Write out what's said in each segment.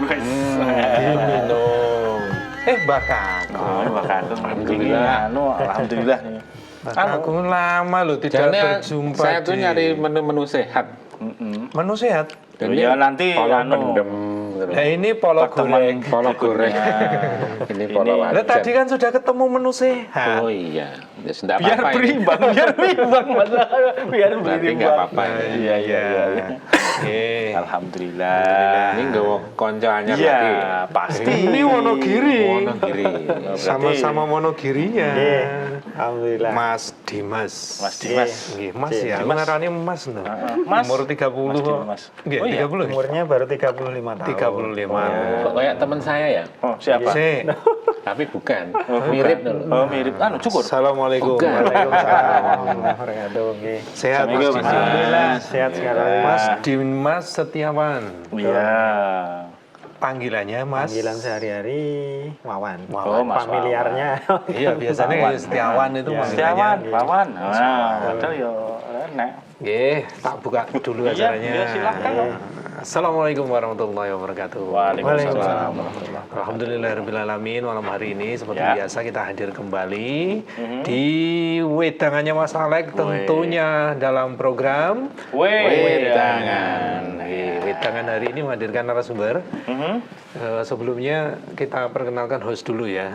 Diminum. Bakal. Alhamdulillah. Alhamdulillah nih. Aku lama loh tidak berjumpa. Saya tuh nyari menu-menu sehat. Menu sehat. Ya nanti polo pendem. Nah ini polo goreng. Polo goreng. Ini polo wajan. Nah tadi kan sudah ketemu menu sehat. Oh iya. Ya sudah biar apa-apa. berimbang, masalah. Biar Berarti berimbang. nggak apa-apa. Iya. Oke. Alhamdulillah. Ini nggak konco anyar Iya, lagi. pasti. Ini Wonogiri. Wonogiri. Sama-sama Wonogirinya. Alhamdulillah. Mas Dimas. Mas Dimas. Nggih, Mas ya. Aku ngarani Mas no. Mas. Umur 30 kok. Mas. Nggih, Oh, iya. 30. Umurnya baru 35 tahun. 35. Kok kayak teman saya ya? Oh, siapa? Sik. Tapi bukan. Mirip dulu. Oh, mirip. Cukur. Assalamualaikum. Bukan. Waalaikumsalam. Oke. Sehat Mas Assalamualaikum. Dimas. Alhamdulillah sehat sekarang. Mas Dimas Setiawan. Iya. Panggilannya Mas. Panggilan sehari-hari Wawan. Oh, Mas Familiarnya. Iya, biasanya kayak Setiawan itu Ya. panggilannya. Setiawan, Wawan. Padahal ya enak. Nggih, tak buka dulu acaranya. Iya, silakan. Assalamualaikum warahmatullahi wabarakatuh. Waalaikumsalam. Alhamdulillahirrahmanirrahim. Malam hari ini seperti Ya. biasa kita hadir kembali di wedangannya Mas Alek, tentunya dalam program Wedangan. Wedangan hari ini menghadirkan narasumber. Sebelumnya kita perkenalkan host dulu ya.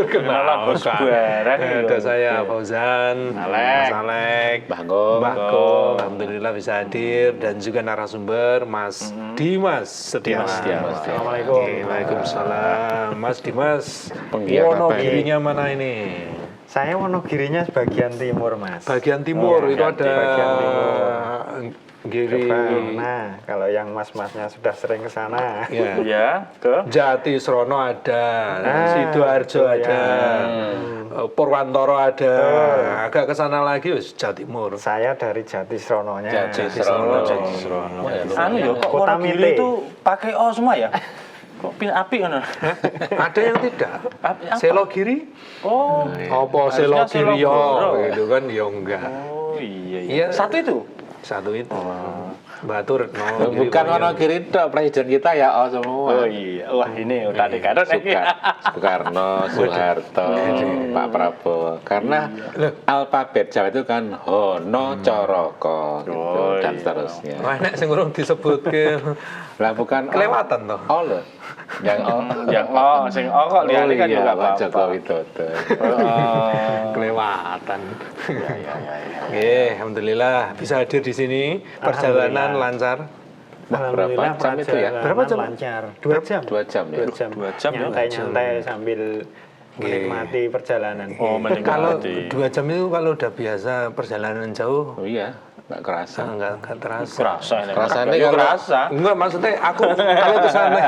Kenalan bos barang. Ada saya Fauzan, Mas Alek, Mbah Gong. Mbah Gong, alhamdulillah bisa hadir, dan juga narasumber Mas Dimas Setiawan. Assalamualaikum. Waalaikumsalam. Mas Dimas, Penggiat apa Wonogirinya mana ini? Saya Wonogirinya sebagian timur, Mas. Bagian timur itu ada bagian timur. Giri, Nah, kalau yang mas-masnya sudah sering ke sana. ya. Ya, ke Jati Srono ada, Sidoarjo itu ada, Purwantoro ada, agak ke sana lagi wis Jawa Timur. Saya dari Jati Srononya. Jatisrono. ya kok Kota Wonogiri Mite. itu pakai O semua ya? Kok api kan? Ada yang tidak. Apa? Selogiri? Oh. Apa Harusnya Selogiri yo? Selogoro. Gitu kan ya enggak. Oh iya. Iya. Satu itu. Satu itu. Batu Retno. Bukan Wonogiri itu, presiden kita ya oh semua. Oh iya. Wah ini udah dikadot Soekarno, Soeharto, Pak Prabowo. Karena alfabet Jawa itu kan Hono, Coroko, gitu, dan seterusnya. Wah, nek sing urung disebutke Lah bukan kelewatan toh. Oh loh. Yang oh. Yang sing kok lihat kan juga Pak apa. Joko Widodo. Kelewatan. Ya. Nggih, alhamdulillah bisa hadir di sini. Perjalanan lancar. Alhamdulillah Berapa jam itu ya? perjalanan Berapa jam? lancar. 2 jam. 2 jam ya. 2 jam. 2 jam ya? Nyantai-nyantai sambil menikmati perjalanan. Oh, Kalau menikmati. 2 jam itu kalau udah biasa perjalanan jauh Oh iya, nggak kerasa. enggak terasa. Kerasa ini. Rasanya Ya, kalau- kerasa. Enggak, maksudnya aku kalau ke sana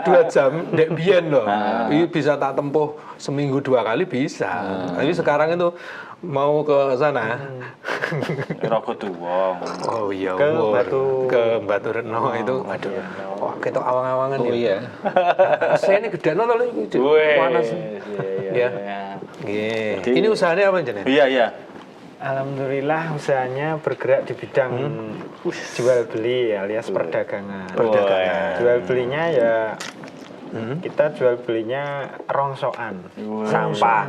2 jam ndek biyen loh. Ini bisa tak tempuh seminggu 2 kali bisa. Tapi sekarang itu mau ke sana. Rogo tuwong. Oh iya, Ke umur. Batu- Ke Batu Retno itu. Aduh. Wah, ketok awang-awangan Oh ya. iya. Saya ini gede nol iki. Panas. Ya. Nggih. Ini usahanya apa jenenge? Iya. Alhamdulillah usahanya bergerak di bidang jual beli alias perdagangan. Perdagangan. Jual belinya ya kita jual belinya rongsokan, sampah.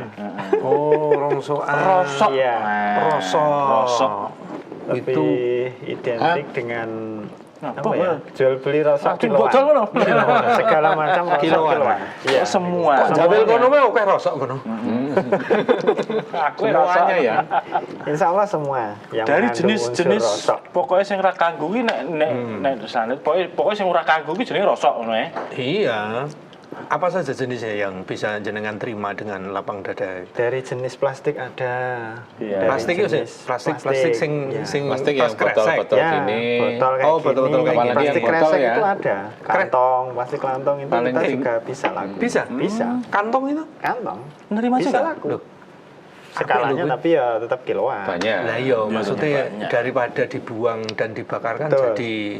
Oh, rongsokan. Rosok. Iya. Rosok. Lebih Itu identik dengan apa Apa, ya? Jual beli rosok Cuk kiloan. bocor ngono. Segala macam rosok Kiloan. kiloan. Iya. Semua. Jabel kono mah oke rosok kono. Aku Semuanya ya. Insya Allah semua yang Dari mengandung unsur jenis-jenis rosok. pokoknya sing ra kanggo ki nek sanet pokoknya sing ora kanggo ki jenenge rosok ngono ya. Iya. Apa saja jenisnya yang bisa jenengan terima dengan lapang dada? Dari jenis plastik ada. Iya. Dari Plastik itu sih, jenis plastik sing ya. sing Plastik yang tas kresek. botol-botol Ya, gini. botol kayak Oh, botol-botol gini. kayak gini. Plastik Botol kresek ya. itu ada. Kantong, plastik kantong itu Paling kita ting- juga bisa laku. Bisa? Bisa. Kantong itu? Kantong. Nerima Bisa juga. laku. Loh. skalanya Apik lho, tapi ya tetap kiloan. Banyak. Nah iya, maksudnya banyak. daripada dibuang dan dibakar kan Betul,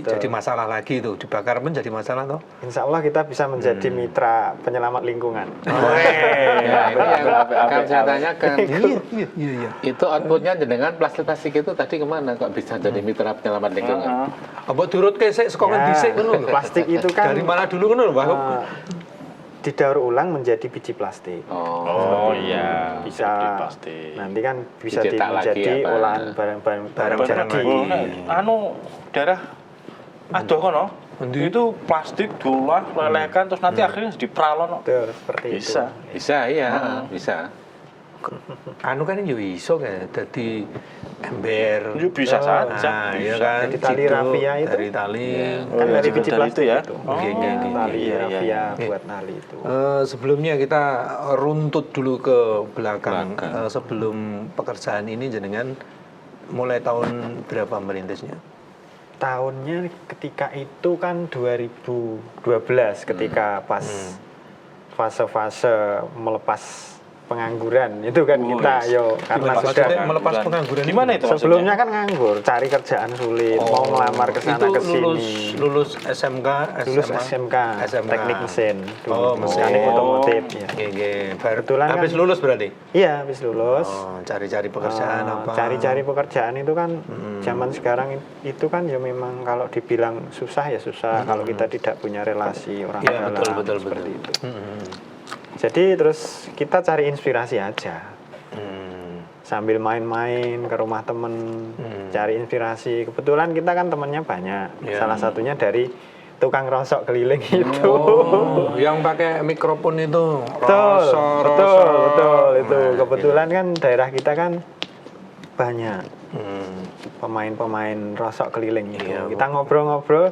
jadi masalah lagi tuh. Dibakar pun jadi masalah toh. Insya Allah kita bisa menjadi mitra penyelamat lingkungan. Ya, ini yang akan saya tanyakan. Iya. Itu outputnya dengan plastik-plastik itu tadi kemana kok bisa jadi mitra penyelamat lingkungan? Apa turut kesek sekolah dhisik ngono lho. Plastik itu kan Dari mana dulu ngono lho, Pak? didaur ulang menjadi biji plastik. Oh iya, Bisa jadi plastik. nanti kan bisa Dicetak lagi menjadi apa? olahan barang-barang Barang jadi. Oh, anu daerah adoh kono. Endi? Itu plastik diolah, lelekan terus nanti akhirnya dipralon. Betul, seperti Bisa. Bisa, iya, bisa. Anu kan yo iso kan dadi ember. Itu bisa saja. Nah, iya Bisa. kan. Dari tali Situ, rafia itu. Dari tali. Kan iya, dari juga biji dari plastik itu ya? itu. Oh, Tali iya, iya, rafia iya. buat tali itu. Sebelumnya kita runtut dulu ke belakang. Sebelum pekerjaan ini jenengan mulai tahun berapa merintisnya? Tahunnya ketika itu kan 2012 ketika pas fase-fase melepas pengangguran itu kan kita karena Gimana? sudah Maksudnya melepas pengangguran Di mana itu? sebelumnya kan nganggur, cari kerjaan sulit, mau ngelamar ke sana Itu ke sini. lulus SMK, Lulus SMA? SMK, SMK. teknik mesin, Oh, mesin. mekanik otomotif ya. Kebetulan kan- habis lulus berarti? Iya, habis lulus. Oh, cari-cari pekerjaan apa? Cari-cari pekerjaan itu kan zaman sekarang itu kan ya memang kalau dibilang susah ya susah kalau kita tidak punya relasi orang Iya, dalam betul, seperti betul. itu. Jadi terus kita cari inspirasi aja sambil main-main ke rumah temen cari inspirasi. Kebetulan kita kan temennya banyak. Iya. Salah satunya dari tukang rosok keliling itu. Oh, yang pakai mikrofon itu. Betul, Rosok. betul itu. Nah, Kebetulan kan daerah kita kan banyak Hmm. pemain-pemain rosok keliling itu. Iya, Kita ngobrol-ngobrol,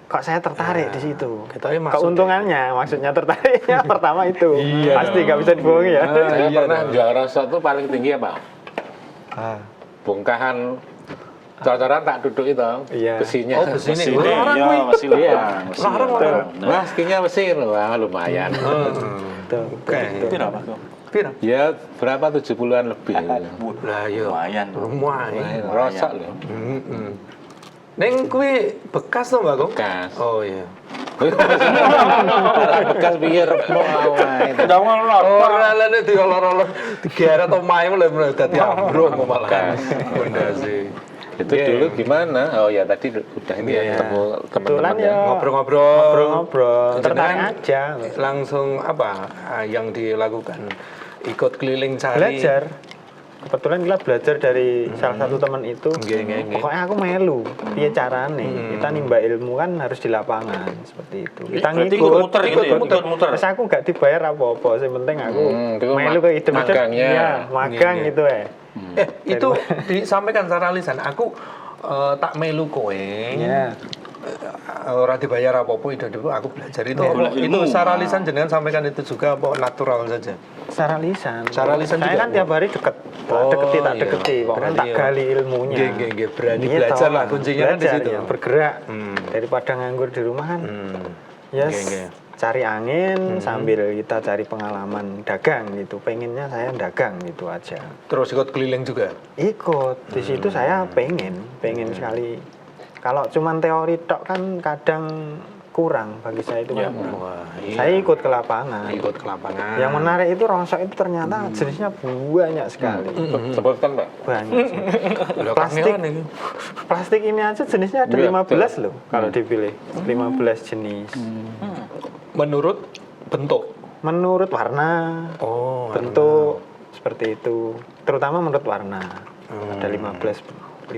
kok saya tertarik di situ. Kita masuk Keuntungannya, maksudnya tertariknya pertama itu. Iya Pasti dong. nggak bisa dibohongi ya. Saya iya pernah dong. jual rosok tuh paling tinggi apa? Bongkahan cocoran tak duduk itu, Iya. besinya. Oh, besi ini. Mesin, Larang iya, kuwi. masih Iya. Larang, larang. Wah, skinya mesin, wah lumayan. Betul, Oke. betul. Berapa tuh? Pira? Ya berapa 70-an lebih. Lah iya. Lumayan. Lumayan. Rosok loh. Neng kuwi bekas to, Mbak Kong? Bekas. Oh iya. Bekas biar repot awake. Jangan Ora lene diolor-olor digeret omahe mulai dadi ambruk kok malah. Fondasi. Itu dulu gimana? Oh ya tadi udah ini ya ketemu Kebetulan teman-teman ya Ngobrol-ngobrol. ngobrol-ngobrol, tertarik Jenengan aja. Langsung apa yang dilakukan? Ikut keliling cari. Belajar. Kebetulan kita belajar dari salah satu teman itu. Nggih. Pokoknya aku melu, piye carane. Kita nimba ilmu kan harus di lapangan seperti itu. Kita Berarti ngikut, ikut muter gitu ya? Ikut muter. Terus aku nggak dibayar apa-apa, yang penting aku itu melu ke hidup magangnya. Iya, magang Nggih, gitu ya. Itu disampaikan secara lisan. Aku tak melu kowe. Iya. Ora dibayar apa-apa itu dulu aku belajar itu. Golek Itu ilmu. secara lisan jenengan sampaikan itu juga apa natural saja? Secara lisan. Secara lisan Saya juga, kan Bu? tiap hari deket. Oh, tak iya. deketi, pokoknya Berarti tak ya. gali ilmunya. Nggih, berani Iya, belajar toh. lah, kuncinya kan di Belajar, situ. ya, bergerak. Hmm. Daripada nganggur di rumah kan. Nggih, Yes, nggih. cari angin sambil kita cari pengalaman dagang gitu. Pengennya saya dagang gitu aja. Terus ikut keliling juga. Ikut di situ saya pengen sekali. Kalau cuman teori tok kan kadang kurang bagi saya itu kan. Wah, Saya ikut ke lapangan. ikut ke lapangan. Yang menarik itu rosok itu ternyata jenisnya banyak sekali. Sebutkan Pak. Banyak. Loh, Plastik. kangelan ini. Plastik ini aja jenisnya ada Iya, 15 loh kalau dipilih. 15 jenis. Menurut bentuk. Menurut warna, Oh, bentuk seperti itu. Terutama menurut warna. Ada 15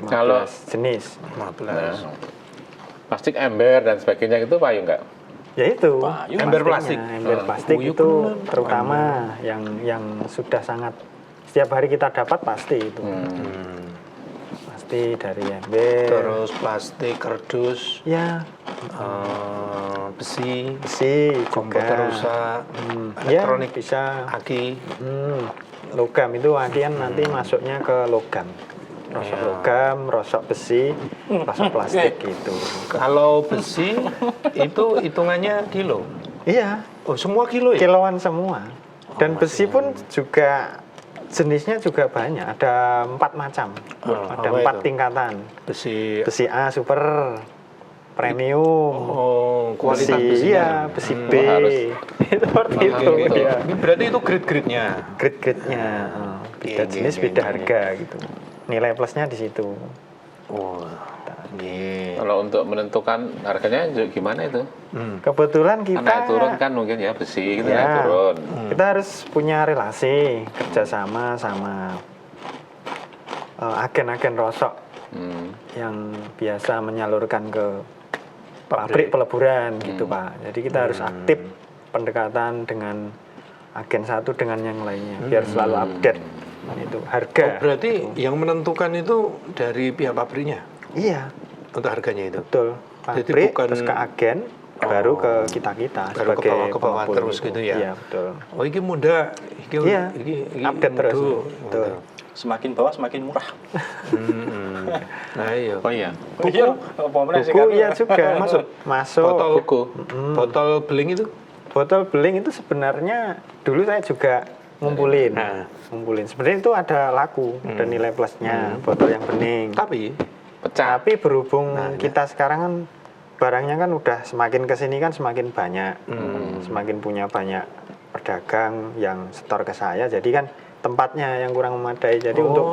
Kalau- jenis. 15. Plastik ember dan sebagainya itu payung nggak? Ya itu. Payung. Ember pastinya. plastik. Ember plastik Puyuh itu bener. terutama yang sudah sangat setiap hari kita dapat pasti itu. Pasti dari ember. Terus plastik, kardus, Ya, besi, besi komputer juga. rusak, Ya, elektronik, bisa. aki. Logam itu akhirnya nanti masuknya ke logam. Rosok logam, rosok besi, rosok plastik gitu. Kalau besi itu hitungannya kilo. Iya, Oh, semua kilo ya? kiloan semua. Dan besi pun juga Jenisnya juga banyak, ada 4 macam, ada apa 4 itu? tingkatan. Besi. Besi A super, premium, Oh, kualitas besi, besinya. B, harus seperti mahal itu. gitu. Ya. Ini berarti itu grade-grade-nya. Grade-grade-nya, beda Iya, jenis, iya, beda iya, harga gitu. Nilai plusnya di situ. Oh. Iya. Kalau untuk menentukan harganya juga gimana itu? Kebetulan kita Naik turun kan mungkin ya besi gitu ya, naik turun. kita harus punya relasi kerjasama sama agen-agen rosok yang biasa menyalurkan ke pabrik peleburan gitu Pak. Jadi kita harus aktif pendekatan dengan agen satu dengan yang lainnya biar selalu update itu harga. Oh, berarti yang menentukan itu dari pihak pabriknya Iya, untuk harganya itu. betul. Jadi Pabrik bukan- terus ke agen baru ke kita Baru ke sebagai bawah pengepul terus gitu ya. Iya, betul. Oh, ini muda. Iya, update terus. mudu. Betul. Semakin bawah semakin murah. Nah, iya. Oh iya. Iya, apa meneh sing Buku karo- iya juga masuk. Botol Buku. Botol beling itu? Botol beling itu sebenarnya dulu saya juga ngumpulin. Ngumpulin. Sebenarnya itu ada laku, ada nilai plusnya, botol yang bening. Tapi Pecah. Tapi berhubung kita sekarang kan barangnya kan udah semakin kesini kan semakin banyak, semakin punya banyak pedagang yang setor ke saya. Jadi kan tempatnya yang kurang memadai. Jadi untuk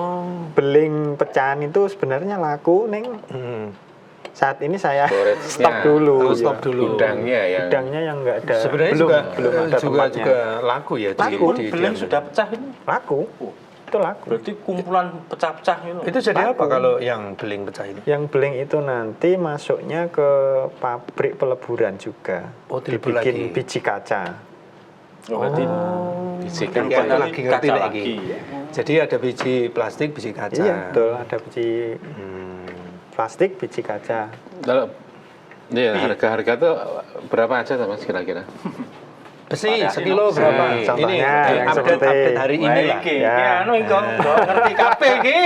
beling pecahan itu sebenarnya laku, Neng. Saat ini saya Storage-nya. stop dulu. Oh, stop dulu. Gudangnya yang Gudangnya yang nggak ada. sebenarnya belum, juga belum ada tempatnya. juga laku ya Laku. di Beling sudah pecah ini. Laku. Itu laku. Berarti kumpulan pecah-pecah itu. Itu jadi apa kalau yang beling pecah itu? Yang beling itu nanti masuknya ke pabrik peleburan juga. Oh, dilebur Dibikin lagi. biji kaca. Oh, berarti biji bukan Ya, bukan lagi ngerti kaca lagi. Jadi ada biji plastik, biji kaca. Iya, betul. Ada biji plastik, biji kaca. Kalau harga-harga tuh berapa aja Mas kira-kira? Besi sekilo berapa? Contohnya Ini yang update seperti- hari Wah, ini lah. iki, Ya. iki anu iki kok ngerti kabeh iki.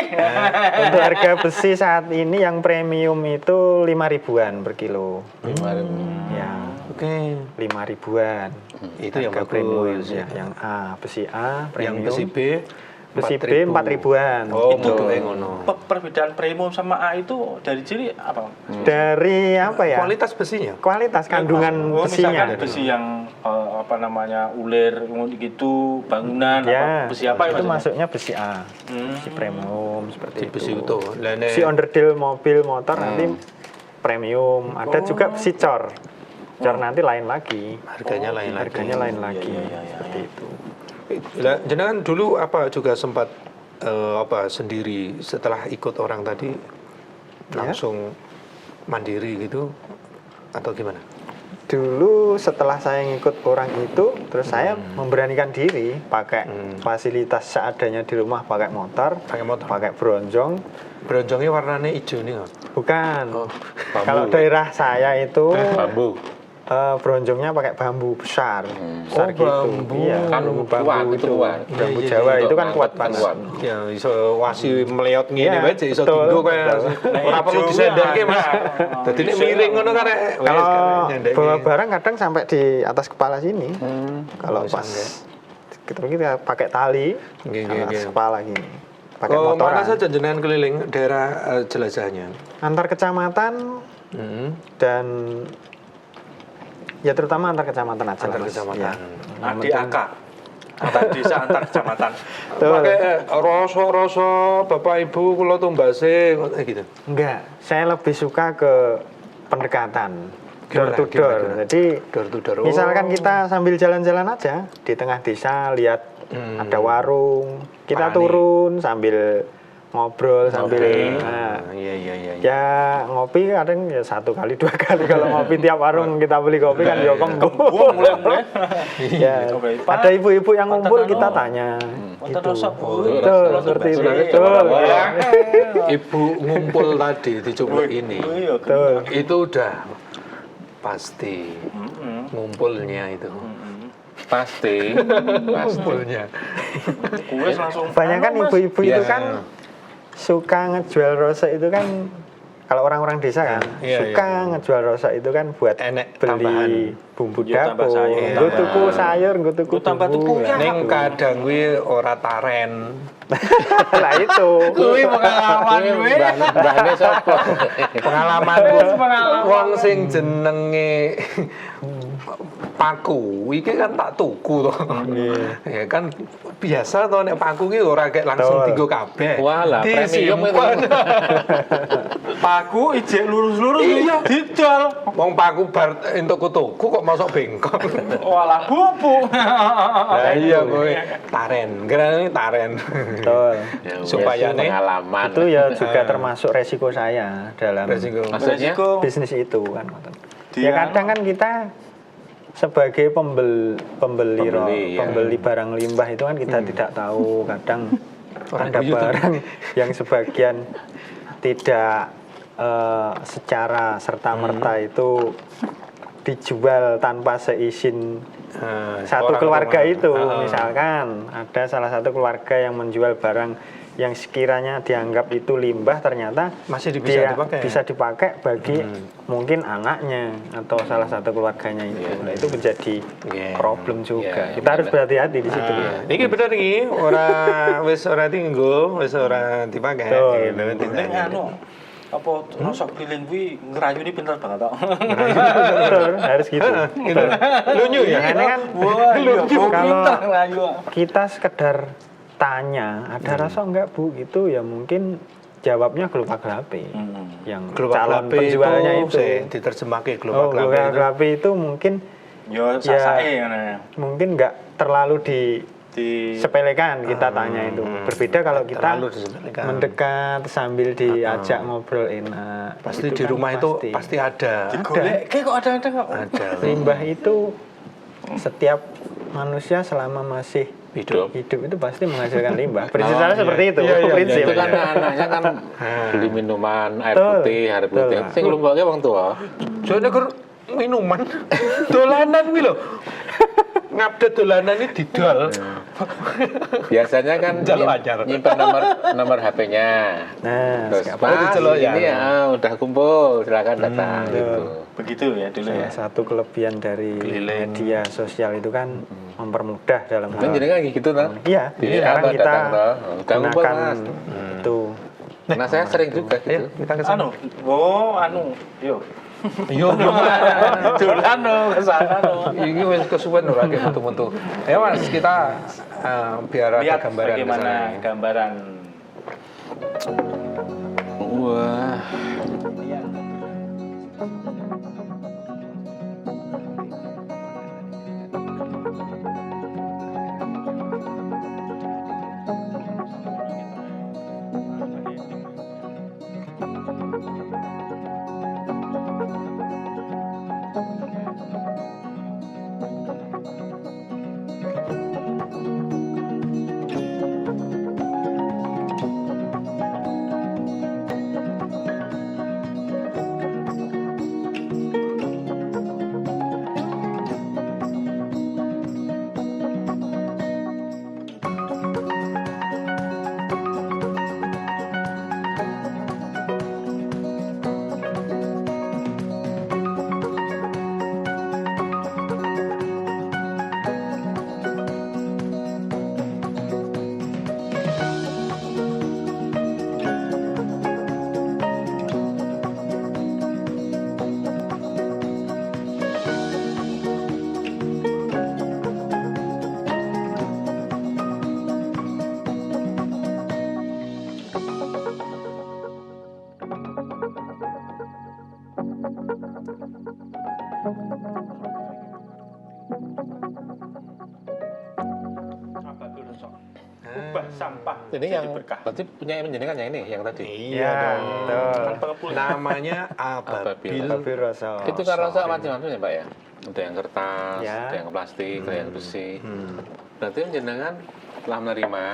Untuk harga besi saat ini yang premium itu 5 ribuan per kilo. Ya, Oke. 5 ribuan. Itu yang Harga bagus. premium ya. Yang A, besi A Yang premium. besi B, Besi B 4 ribuan. Oh, Gitu. mutu ngono. Perbedaan premium sama A itu dari ciri apa? Dari apa ya? Kualitas besinya. Kualitas kandungan Oh, besinya. misalkan besi yang apa namanya ulir gitu, bangunan Ya, apa besi apa itu maksudnya? masuknya besi A, besi premium seperti Di itu. besi utuh. Lah Besi onderdil mobil motor nanti premium. Ada juga besi cor. Cor nanti lain lagi. harganya lain lagi. Harganya lain lagi. Seperti itu. Lah, jenengan dulu apa juga sempat apa sendiri setelah ikut orang tadi langsung mandiri gitu atau gimana? Dulu setelah saya ngikut orang itu, terus saya memberanikan diri pakai fasilitas seadanya di rumah, pakai motor, pakai bronjong. Bronjongnya warnanya hijau nih nggak? Bukan. Oh, Kalau daerah saya itu Bambu. bronjongnya pakai bambu besar, besar Oh, gitu. bambu. Iya, Kan bambu kuat, itu kuat. Bambu Iya, iya, Jawa iya. itu kan Untuk kuat ngangkat kan banget. kuat. Ya iso wasi meleot ngene Iya, wae jek iso betul, dinggo kayak betul. ora perlu disenderke Mas. Dadi nek miring ngono kan Kalau bawa barang kadang sampai di atas kepala sini. Kalau Oh, pas kita pakai tali Nggih, nggih, atas nggih. kepala gini. Pakai Oh, motoran. mana saja jenengan keliling daerah jelajahnya? Antar kecamatan dan ya terutama antar kecamatan aja Antar lah, Mas. kecamatan. Ya. ADAK. Antar desa antar kecamatan. Betul. Pakai rasa-rasa Bapak Ibu kula tumbase gitu. Enggak, saya lebih suka ke pendekatan door Gimana, to door. gimana? Jadi Door to door. misalkan kita sambil jalan-jalan aja di tengah desa lihat ada warung, kita Parani. turun sambil ngobrol sambil nah, Iya. ya ngopi kadang ya 1 kali 2 kali kalau ngopi tiap warung kita beli kopi kan ya Buang mulai-mulai. ya Oke, Pak. ada ibu-ibu yang ngumpul Wonten kita anu. tanya Wonten itu rasa Bu. betul Rasa seperti itu tumbas. betul ya. Ibu ngumpul tadi dicoba ini. Iya, Betul. Itu udah pasti ngumpulnya itu. Pasti. Ngumpulnya. Kue langsung Banyak kan anu, Mas. ibu-ibu itu Iya. kan suka ngejual rosok itu kan kalau orang-orang desa kan Iya, suka ngejual rosok itu kan buat Enek beli tambahan. bumbu Ya, tambah dapur, sayur, nggo tuku sayur, nggo tuku Nggo tambah bumbu. tuku, ya. Ning kadang kuwi ora taren. Lah itu. Kuwi pengalaman kuwi. Mbahne sapa? Pengalamanku Pengalaman. wong sing jenenge paku iki kan tak tuku to. Ya kan biasa to nek paku ki ora kayak langsung Betul. dienggo kabeh. Walah, premium itu. Disimpen. Paku ijek lurus-lurus iya didol. Wong paku bar entuk tuku kok masuk bengkok. Walah bubuk. Lah iya kowe taren, gerane taren. Betul. Ya, Supaya wes, nih, pengalaman. Itu ya juga termasuk resiko saya dalam Resiko. Maksudnya? Resiko. bisnis itu kan. Dia- Ya kadang kan kita sebagai pembeli Pembeli, ya. pembeli barang limbah itu kan kita tidak tahu kadang Orang ada buyut. barang yang sebagian tidak secara serta merta itu dijual tanpa seizin satu orang keluarga rumah. itu. Misalkan ada salah satu keluarga yang menjual barang yang sekiranya dianggap itu limbah, ternyata Masih bisa dia dipakai. bisa dipakai bagi mungkin anaknya atau salah satu keluarganya itu. Nah, itu menjadi Iya. problem juga. Iya, Kita harus berhati-hati di situ. Iki bener iki, wis ora tinggal, wis ora dipakai. Betul. Gitu, Ning anu apa rosok piling kuwi ngerayuni pinter banget tok. Betul, harus gitu. Gitu. Lunyu ya. Makanya kan Wah, iya, kalau pinter ngerayu. kita sekedar tanya, ada rasa enggak Bu? Gitu ya mungkin jawabnya global gelapi. Yang Global calon Glape penjualnya itu itu. sih diterjemahke Global Oh, Glape global itu. gelapi itu mungkin Yo sasake ngene. mungkin nggak terlalu Di disepelekan kita tanya itu. Berbeda kalau kita terlalu disepelekan. mendekat sambil diajak ngobrol enak. Pasti Itu di kan rumah itu pasti ada. golek kok ada kok. Ada. Limbah itu setiap manusia selama masih Hidup. itu pasti menghasilkan limbah. Prinsip saya seperti itu. Iya, iya, prinsip. Itu kan anaknya kan beli minuman, air Betul. putih, air putih. Betul. Sing lumbake wong tua. Soalnya kan minuman dolanan kuwi lho. Ngupdate dolanan ini didol. Biasanya kan Jaluk ajar. nyimpen nomor HP-nya. Nah, Terus sekarang Pak, diceluk ya. ini ya udah kumpul, silakan datang gitu. Begitu ya dulu ya. salah satu kelebihan dari media sosial itu kan mempermudah dalam Kan hal. jadi kan gitu toh. Iya, Iya, sekarang Pak, kita datang, toh. Udah ngumpul, gunakan Mas. itu. Nah, saya sering juga Ayo gitu. kita ke sana. Yo. Yo yo. Dolan no ke sana no. Ini wis kesuwen ora kayak metu-metu. Ayo Mas, kita biar ada Lihat gambaran bagaimana kesana. gambaran. Wah. Ubah sampah. Ini jadi yang berkah. berarti punya menjenengan yang ini, yang tadi. Iya dong. betul. Namanya ababil. Tapi rasa Itu kan rasa macam-macam ya, Pak ya. Ada yang kertas, Ya. ada yang plastik, ada yang besi. Berarti menjenengan setelah menerima,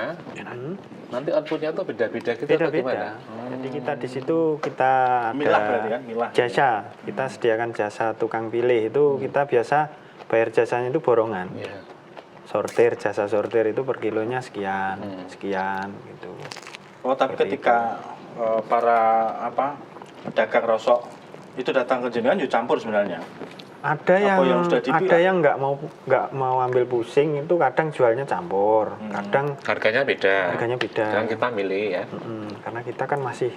nanti outputnya tuh beda-beda gitu atau gimana? beda-beda. Jadi kita di situ kita Milah ada berarti kan, milah. jasa. Kita sediakan jasa tukang pilih itu kita biasa bayar jasanya itu borongan. Iya. Sortir, jasa sortir itu per kilonya sekian, sekian gitu. Oh, tapi ketika para pedagang rosok itu datang ke jenengan yo campur sebenarnya. Ada Apa yang sudah dipilah? ada yang nggak mau ambil pusing itu kadang jualnya campur, kadang Harganya beda. harganya beda. Dan kita milih ya. Karena kita kan masih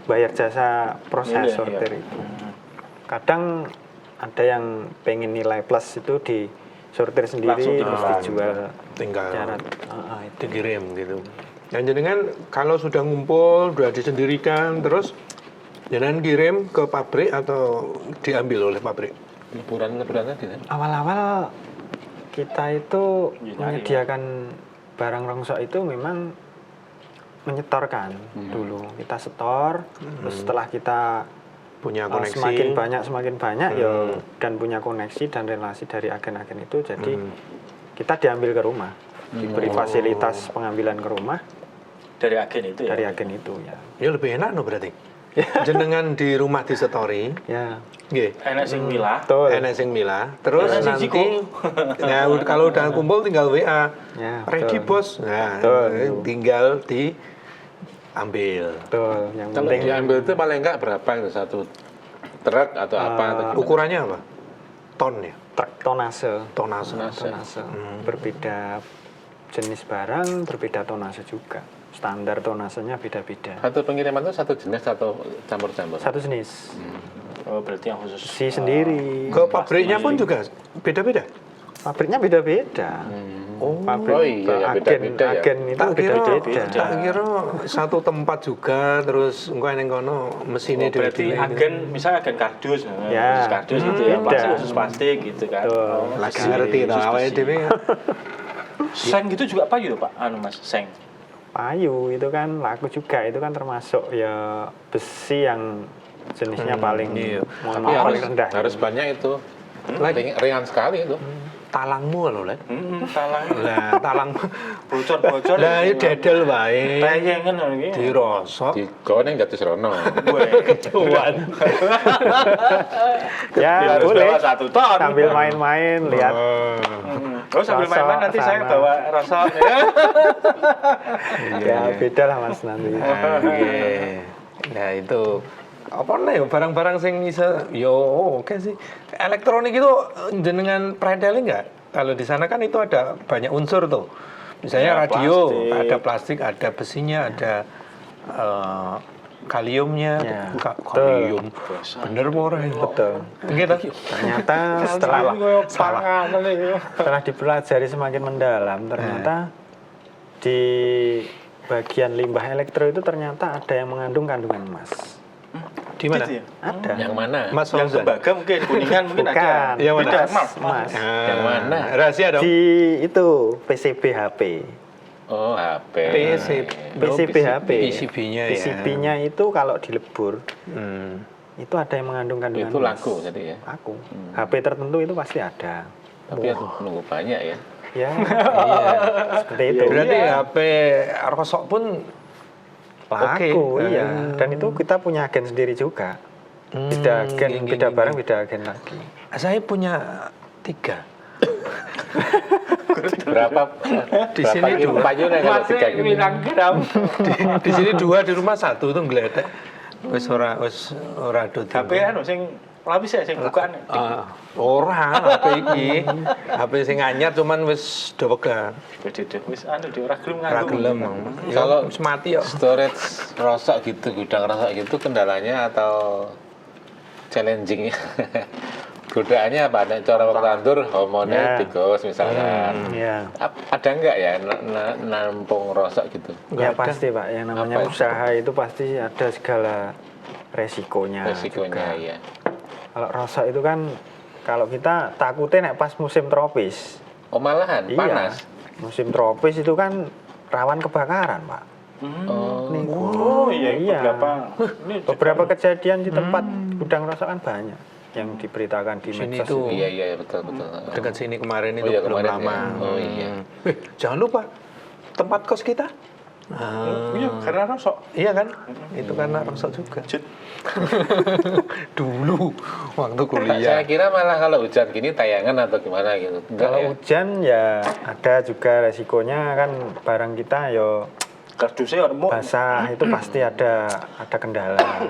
bayar jasa proses Iya, sortir iya. itu. Kadang ada yang pengen nilai plus itu di sortir sendiri Langsung terus dijual. dijual tinggal secara itu. dikirim gitu. Dan jenengan kalau sudah ngumpul, sudah disendirikan, terus jenengan kirim ke pabrik atau diambil oleh pabrik? Leburan-leburan tadi kan. Awal-awal kita itu Iya, menyediakan barang rongsok itu memang menyetorkan dulu. Kita setor, terus setelah kita Punya koneksi? semakin banyak ya dan punya koneksi dan relasi dari agen-agen itu, jadi kita diambil ke rumah, diberi fasilitas pengambilan ke rumah Dari agen itu ya. dari agen itu ya. Ya lebih enak no berarti. Jenengan di rumah disetori, Ya, nggih. Enak sing milah. betul. Enak sing milah, terus Enak sing nanti jiko. ya kalau udah kumpul tinggal WA, Ya, ready betul. bos, nah Betul. tinggal diambil. Betul. Yang Kalau penting diambil itu paling enggak berapa itu satu truk atau apa atau gimana? Ukurannya apa? Ton ya, truk tonase. tonase. Tonase. Berbeda jenis barang, berbeda tonase juga. Standar tonasenya beda-beda. Satu pengiriman itu satu jenis atau campur-campur? Satu jenis. Oh, berarti yang khusus. Si sendiri. Ke pabriknya pun juga beda-beda. Pabriknya beda-beda. Pabrik Oh iya, ya, beda-beda ya. agen itu Tak kira, beda-beda. tak kira satu tempat juga, terus engko neng kono mesinnya Oh, berarti dile-dile. agen, misalnya agen kardus, Ya. khusus kardus gitu ya, Beda. plastik khusus plastik gitu kan. Betul. Lagi besi, ngerti tau khusus awake besi. dhewe. Seng gitu juga payu Pak, anu Mas, seng. Payu itu kan laku juga, itu kan termasuk ya besi yang jenisnya paling iya. mohon Tapi maaf, harus, paling rendah. harus banyak itu. Ringan sekali itu. Talangmu lho, Lek. Talang. Lah, talang. Bocor-bocor. Lah, ini dedel wae. Tayengan lho iki. Dirosok. Di goreng jatuh serono. Tuan. Ya Harus boleh. bawa 1 ton. Sambil main-main lihat. Oh, sambil Rasa main-main nanti saya sana. bawa rasa ya. Ya beda lah Mas nanti. Nah, itu apa nih barang-barang sing bisa yo oke sih. Elektronik itu jenengan pretelin nggak? Kalau di sana kan itu ada banyak unsur tuh. Misalnya Ya, radio, plastik. ada plastik, ada besinya, ada kaliumnya, Ya, kalium. Bener apa ora itu? Betul. Gitu. Ternyata setelah dipelajari semakin mendalam, ternyata di bagian limbah elektro itu ternyata ada yang mengandung kandungan emas. Di mana? Gitu ya? Ada. Yang mana? Mas Yang Fauzan. tembaga mungkin, kuningan mungkin Bukan. ada. Yang mana? Beda, Mas. Emas. Yang mana? Rahasia dong. Di itu PCB HP. Oh, HP. PCB HP. PCB-nya ya. PCB-nya itu kalau dilebur Hmm. itu ada yang mengandung kandungan Itu emas. laku jadi ya. Laku. HP tertentu itu pasti ada. Tapi nunggu banyak ya. Ya, Iya. seperti itu. Berarti HP rosok pun Laku, oke. iya. Dan itu kita punya agen sendiri juga. Beda agen, beda barang, beda agen lagi. Saya punya 3. Berapa? Di sini kilo dua. payungnya kalau 3 gini? Di sini 2, di rumah 1 tuh ngeletek. Wis ora do. HP anu sing lapis ya sing bukaan. Ora HP iki. HP sing anyar cuman wis do pegang. Wis anu di ora gelem Ora nganggo. gelem. Kalau wis mati yo. storage rosok gitu, gudang rosok gitu kendalanya atau challenging-nya? Godaannya apa? Nek cara wong tandur homone Ya. tikus misalnya. Iya. Ada enggak ya nampung rosok gitu? Ya pasti Pak, yang namanya Apa itu? usaha itu pasti ada segala resikonya. Resikonya juga. ya. Kalau rosok itu kan, kalau kita takutnya nek pas musim tropis. Oh malahan panas. Iya, musim tropis itu kan rawan kebakaran Pak. Oh, Oh iya, Beberapa kejadian di tempat gudang rosok kan banyak yang diberitakan di Sini medsos. tuh. iya iya betul betul. Dekat sini kemarin itu Oh iya, belum kemarin lama. ya. Oh iya. Jangan lupa tempat kos kita. Iya, karena rosok. Iya kan? Itu karena rosok juga. Jut. Dulu waktu Saya kuliah. kira malah kalau hujan gini tayangan atau gimana gitu. Enggak Kalau ya? hujan ya ada juga resikonya kan, barang kita yo Kardusnya remuk. basah itu pasti ada kendala.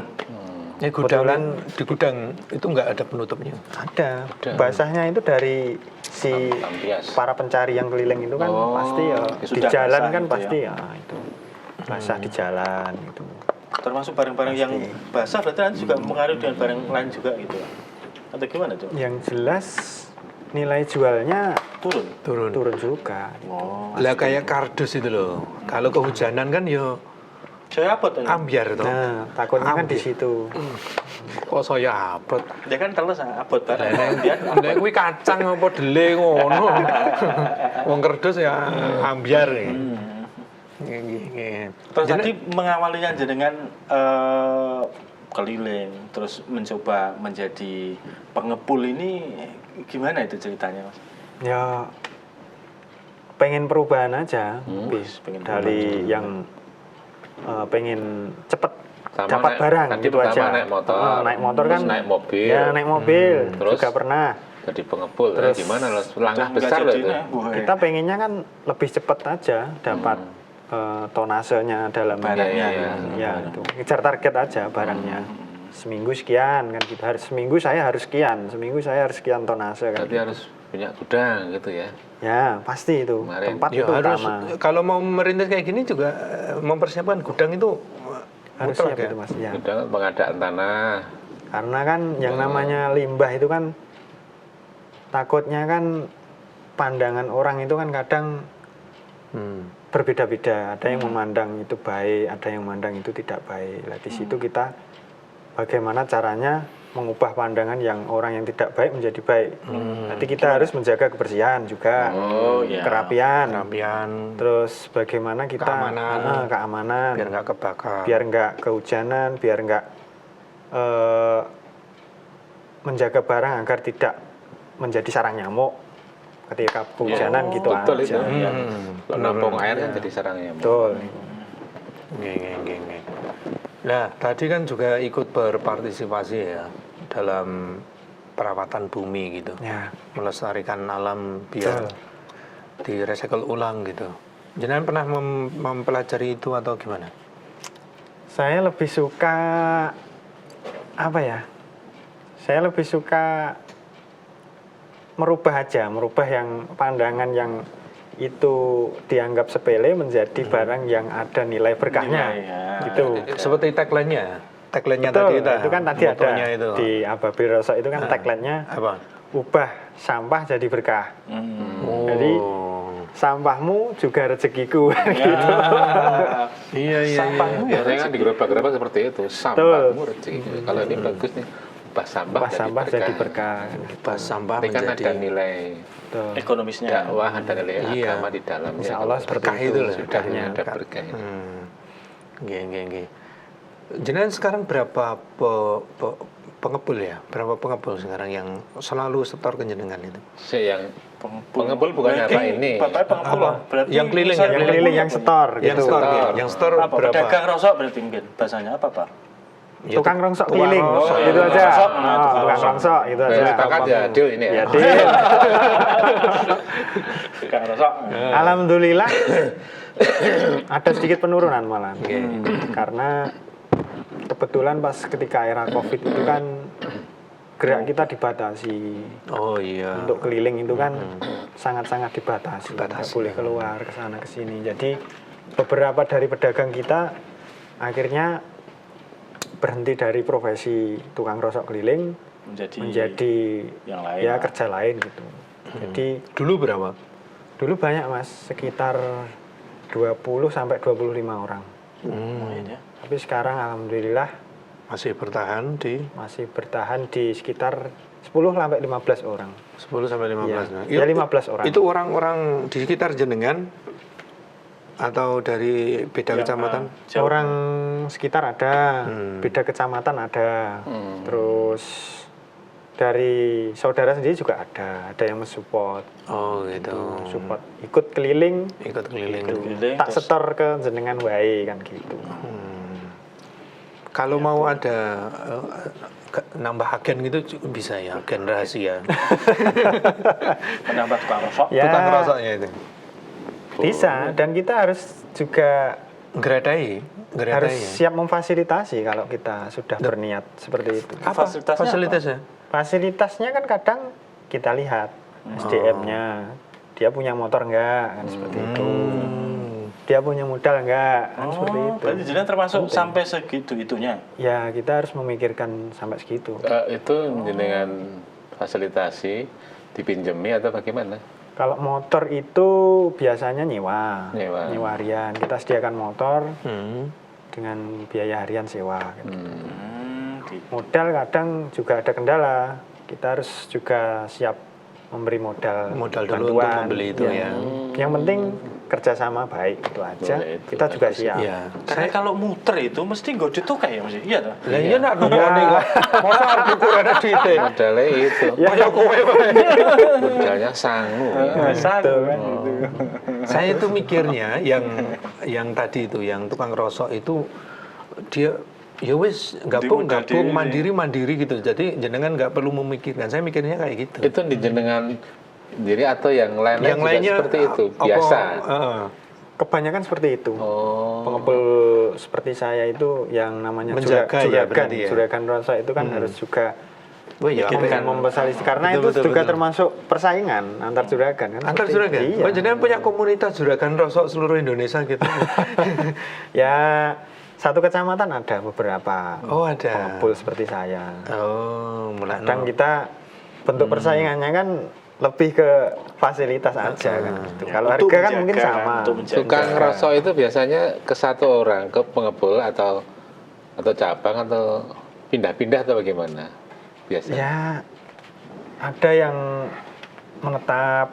Kebetulan di gudang itu nggak ada penutupnya. ada. Basahnya itu dari si Lampias. para pencari yang keliling itu kan Oh, pasti ya di sudah jalan basah kan gitu pasti ya itu basah di jalan itu. Termasuk barang-barang yang basah berarti nanti juga mengaruhi dengan barang lain juga gitu. Atau gimana tuh? Yang jelas nilai jualnya Turun. turun juga. Oh. Lah kayak kardus itu loh. Kalau kehujanan kan yo Saya apa tuh? ambiar toh. Nah, takutnya kan di situ. Kok saya abot. Dia kan teles abot barang. Dia Nek kuwi kacang apa dele ngono. Wong kerdus ya ambiar nih. Nggih. terus tadi mengawalinya dengan keliling, terus mencoba menjadi pengepul ini gimana itu ceritanya, Mas? Ya pengen perubahan aja, pengen dari yang pengen cepet Sama dapat naik- barang tadi gitu pertama aja. naik motor, Naik motor terus kan, naik mobil. ya naik mobil Terus? juga pernah. Jadi pengepul, Terus- gimana loh? Langkah Nggak besar loh itu. jadinya, wah, Kita pengennya kan lebih cepet aja dapat tonasenya dalam barangnya Iya, ya itu ngejar target aja barangnya. Seminggu sekian kan gitu, harus seminggu saya harus sekian tonase kan. Berarti harus punya gudang gitu ya. Ya pasti itu Kemarin. tempat Ya itu harus utama. kalau mau merintis kayak gini juga mempersiapkan gudang itu Harus mutlak siap ya. itu Mas. Ya. Gudang pengadaan tanah. Karena kan yang namanya limbah itu kan takutnya kan pandangan orang itu kan kadang berbeda-beda. Ada yang memandang itu baik, ada yang memandang itu tidak baik. Nah, di situ kita bagaimana caranya mengubah pandangan yang orang yang tidak baik menjadi baik. Nanti kita harus menjaga kebersihan juga, Oh, iya. kerapian, Rampian terus bagaimana kita Keamanan. keamanan, biar nggak kebakar. biar nggak kehujanan, biar nggak menjaga barang agar tidak menjadi sarang nyamuk ketika kehujanan gitu Betul aja. itu. Ya. Hmm. Kalau nampung air kan jadi sarangnya. Betul. Nggih. Nah, tadi kan juga ikut berpartisipasi ya dalam perawatan bumi gitu. Ya. Melestarikan alam biar direcycle ulang gitu. Jenengan pernah mempelajari itu atau gimana? Saya lebih suka apa ya? Saya lebih suka merubah yang pandangan yang itu dianggap sepele menjadi barang yang ada nilai berkahnya. Nilai, ya. Gitu. Seperti tagline-nya. Tagline-nya Betul, tadi itu kan tadi ada motonya itu. di Ababil Rosok itu kan tagline-nya Apa? ubah sampah jadi berkah. Oh. Jadi sampahmu juga rezekiku gitu. Iya. Sampahmu ya. Biasanya kan di gerobak-gerobak seperti itu. Sampahmu rezeki. Kalau ini bagus nih. Ubah sampah, Ubah sampah jadi berkah. Pas sampah Ini kan menjadi ada nilai Betul. Ekonomisnya. dakwah, ada nilai Iya. agama di dalamnya. Insya Allah seperti berkah itu loh. Sudah berkahnya. ada berkah. Nggih. Jenengan sekarang berapa pengepul ya? Berapa pengepul sekarang yang selalu setor ke jenengan itu? Yang pengepul bukan apa ini? Bapaknya pengepul loh. Berarti Yang keliling, misalnya Yang keliling yang setor Yang gitu. store, Setor. yang store apa? berapa? Pedagang rosok berarti mungkin bahasanya apa, Pak? Ya, Tukang rongsok tukang keliling rongsok. gitu Tukang aja. rongsok, Tukang rongsok gitu Baik, aja. sepakat ya, deal ini ya. Ya, Din. Tukang rosok. Alhamdulillah ada sedikit penurunan malah. Karena kebetulan pas ketika era Covid itu kan gerak kita dibatasi. Oh iya. Untuk keliling itu kan sangat-sangat dibatasi. Nggak boleh keluar ke sana ke sini. Jadi beberapa dari pedagang kita akhirnya berhenti dari profesi tukang rosok keliling menjadi yang lain. ya kerja lain gitu. Jadi Dulu berapa? dulu banyak Mas, sekitar 20 sampai 25 orang. Ya. Tapi sekarang alhamdulillah Masih bertahan di masih bertahan di sekitar 10 sampai 15 orang. 10 sampai 15. Ya, 15 orang. Itu orang-orang di sekitar jenengan atau dari beda kecamatan? Jauh. Orang sekitar ada, beda kecamatan ada. Terus dari saudara sendiri juga ada yang mensupport. Oh gitu. Support ikut keliling, Ikut keliling. Keliling, tak terus setor ke jenengan wae kan gitu. Kalau mau ada nambah agen gitu bisa ya, agen rahasia. menambah tukang rosok. Ya, Tukang rosoknya itu. bisa dan kita harus juga Gradai. Harus siap memfasilitasi kalau kita sudah berniat seperti itu. Apa Fasilitasnya fasilitasnya? Fasilitasnya kan kadang kita lihat SDM-nya, dia punya motor enggak kan seperti itu. Dia punya modal enggak kan seperti itu. Berarti jenengan termasuk sampai segitu-itunya. Ya kita harus memikirkan sampai segitu. Itu dengan fasilitasi dipinjemi atau bagaimana? Kalau motor itu biasanya nyewa harian. Kita sediakan motor dengan biaya harian sewa. Gitu. Gitu. Modal kadang juga ada kendala. Kita harus juga siap memberi modal Dulu untuk membeli itu ya. Yang penting kerjasama baik itu aja. Boleh, itu Kita juga bagus. siap. Iya. Karena kalau muter itu mesti nggo tukai ya mesti. Iya toh? Lah iya nak nungoni kok. Masa arep ukuran duite. Modalnya itu. Kaya kowe wae. Modalnya sangu. Ya. Satu kan gitu. Saya itu mikirnya yang tadi itu yang tukang rosok itu dia ya wis gabung mandiri gitu. Jadi jenengan nggak perlu memikirkan. Saya mikirnya kayak gitu. Itu di jenengan sendiri atau yang lain Yang juga lainnya seperti itu biasa. Kebanyakan seperti itu. Oh. Pengepul seperti saya itu yang namanya Menjaga ya, berarti ya. juragan rosok itu kan harus juga Wah ya dengan memfasilitasi karena Betul, itu betul, juga betul. termasuk persaingan antar juragan kan. Antar seperti juragan. itu. Iya. Oh jenengan punya komunitas juragan rosok seluruh Indonesia gitu. Ya satu kecamatan ada beberapa Oh ada. pengepul seperti saya. Oh mulai Kadang kita bentuk persaingannya kan lebih ke fasilitas aja kan. Gitu. Kalau Untuk harga kan menjaga, mungkin sama. untuk menjaga. Tukang rosok itu biasanya ke satu orang, ke pengepul atau cabang atau pindah-pindah atau bagaimana? Biasanya. Ya ada yang menetap,